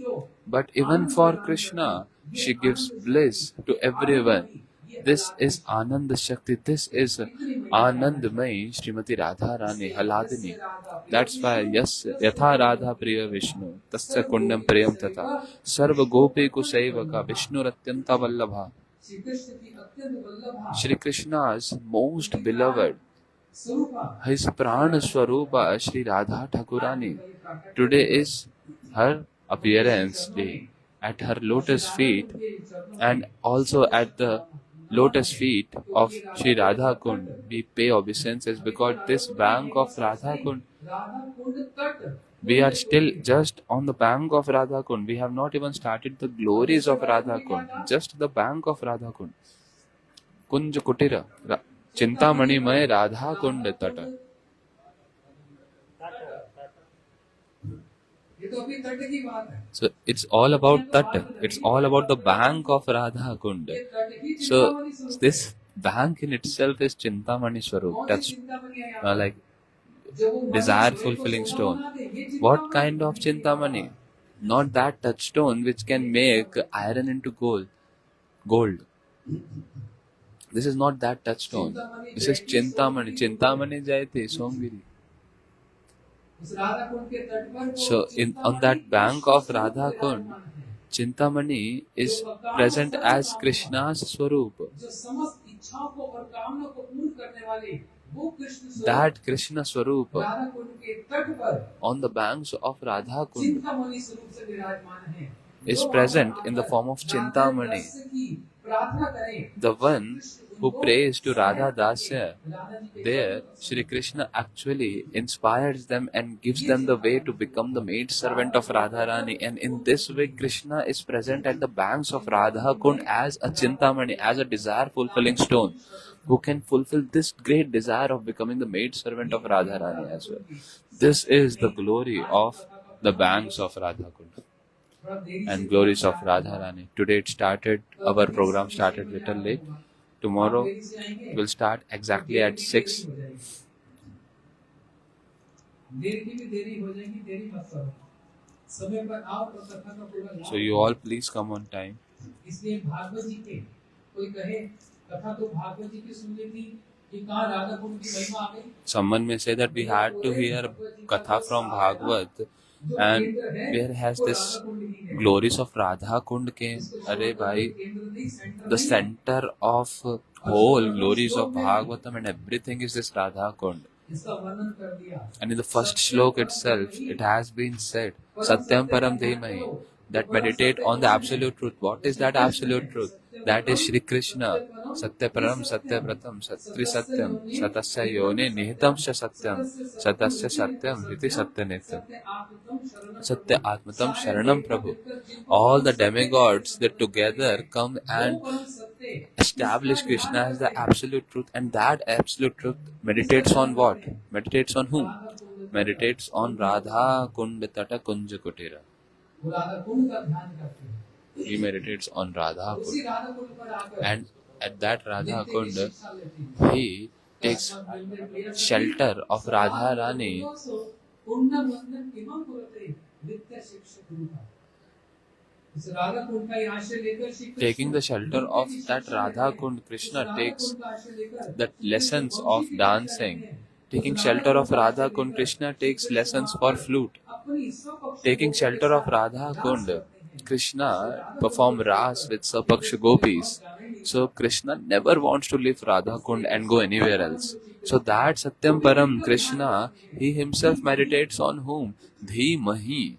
but even for Krishna. She gives bliss to everyone. This is Ananda Shakti. This is Anandamai Srimati Radharani Haladini. That's why, yes, Yatha Radha Priya Vishnu, Tasya Kundam Priyam Tata, Sarva Gopi Kusaivaka, Vishnu Ratyanta Vallabha. Shri Krishna की अत्यंत वल्लभा Shri Krishna's most beloved, Swarupa his prana swarupa Shri Radha Thakurani. Today is her appearance day. At her lotus feet and also at the lotus feet of Shri Radha Kund, we pay obeisances because this bank of Radha Kund, Radha Kund तट we are still just on the bank of Radha Kund. We have not even started the glories of Radha Kund, just the bank of Radha Kund. Kunj Kutira, Chintamani May Radha Kund Tata. ये तो अभी तट की बात है So it's all about Tata. It's all about the bank of Radha Kund. ये तट ही So Chintamani स्वरूप this bank in itself is Chintamani Swarup. कौन That's सी चिंतामणि है यहाँ like जब वो desire लोहे को fulfilling सोना stone. बना दे, ये What Chintamani kind of Chintamani? Not that touchstone which can make iron into gold. This is not that touchstone. This is Chintamani. Chintamani Jayati Somgiri. उस राधा कुंड के तट पर वो So on that bank of Radha Kund, Chintamani is present as Krishna's Swarup. जो समस्त इच्छाओं को और कामना को पूर्ण करने वाले वो कृष्ण स्वरूप That Krishna Swarup Radha Kund के तट पर on the banks of Radha Kund Chintamani स्वरूप से विराजमान है is present in the form of Chintamani. प्रार्थना करें The one who prays to Radha Dasya, there Shri Krishna actually inspires them and gives them the way to become the maid servant of Radharani. And in this way, Krishna is present at the banks of Radha Kund as a Chintamani, as a desire fulfilling stone, who can fulfill this great desire of becoming the maid servant of Radharani as well. This is the glory of the banks of Radha Kund and glories of Radharani. Today it started, our program started little late. Tomorrow we'll start exactly at 6. So you all please come on time. Someone may say that we had to hear Katha from Bhagavat, and where has this glories of Radha Kund came? Arey bhai, the center of whole glories of Bhagavatam and everything is this Radha Kund. And in the first slok itself, it has been said, Satyam Param Dhemahi, that meditate on the absolute truth. What is that absolute truth? That is Shri Krishna. Satya Param, Satya Pratam, Satri Satyam, Satasya Yone, Nihitam Sya Satyam, Satasya Satyam, Riti Satya Nityam. Satya Atmatam Sharanam Prabhu. All the demigods that together come and establish Krishna as the absolute truth, and that absolute truth meditates on what? Meditates on whom? Meditates on Radha Kund Tata Kunja Kutira. He meditates on Radha Kund. And at that Radha Kund, he takes shelter of Radha Rani. Taking the shelter of that Radha Kund, Krishna takes the lessons of dancing. Taking shelter of Radha Kund, Krishna takes lessons for flute. Taking shelter of Radha Kund, Krishna perform ras with Sapaksha gopis. So Krishna never wants to leave Radha Kund and go anywhere else. So that Satyam Param Krishna, he himself meditates on whom? Dhimahi.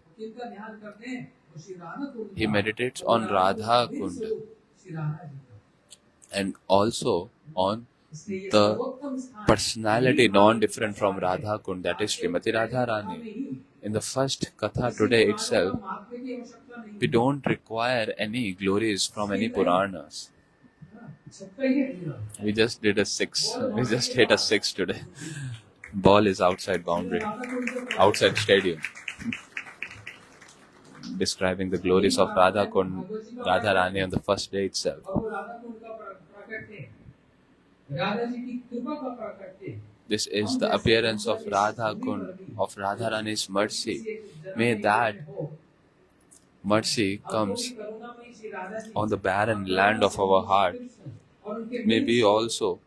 He meditates on Radha Kund and also on the personality non-different from Radha Kund, that is Srimati Radharani. In the first Katha today itself, we don't require any glories from any Puranas. We just did a 6. We just hit a 6 today. Ball is outside boundary, outside stadium. Describing the glories of Radha Kund, Radharani on the first day itself. This is the appearance of Radha Kund, of Radharani's mercy. May that mercy comes on the barren land of our heart. May we also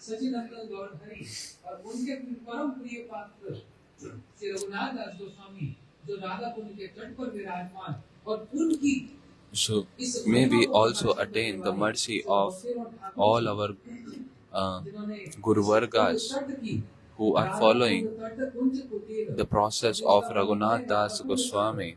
Sachidanand गौर हरि और उनके परम प्रिय पात्र श्री रघुनाथ दास गोस्वामी जो राधा कुंड के तट पर विराजमान और उनकी So may we also attain the mercy of all our Guru Vargas who are following the process of Raghunath Das Goswami.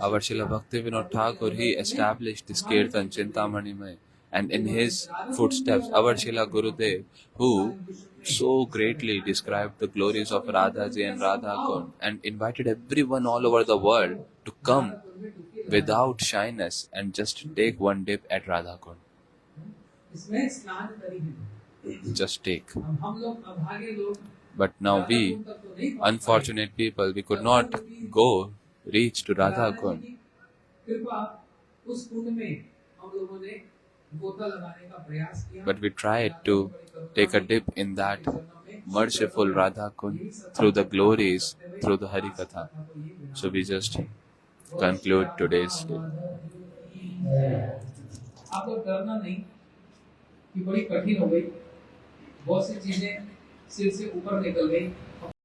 Our Srila Bhaktivinoda Thakur, he established this Kirtan Chintamani Mai, and in his footsteps, our Srila Gurudev, who so greatly described the glories of Radhaji and Radha Kund, and invited everyone all over the world to come without shyness and just take one dip at Radha Kund. Just take. But now we, unfortunate people, we could not reach to Radha Kund. But we tried to take a dip in that merciful Radha Kund through the glories, through the Hari Katha. So we just conclude today's day. आपको डरना नहीं कि बड़ी कठिन हो गई, बहुत सी चीजें सिर से ऊपर निकल गई।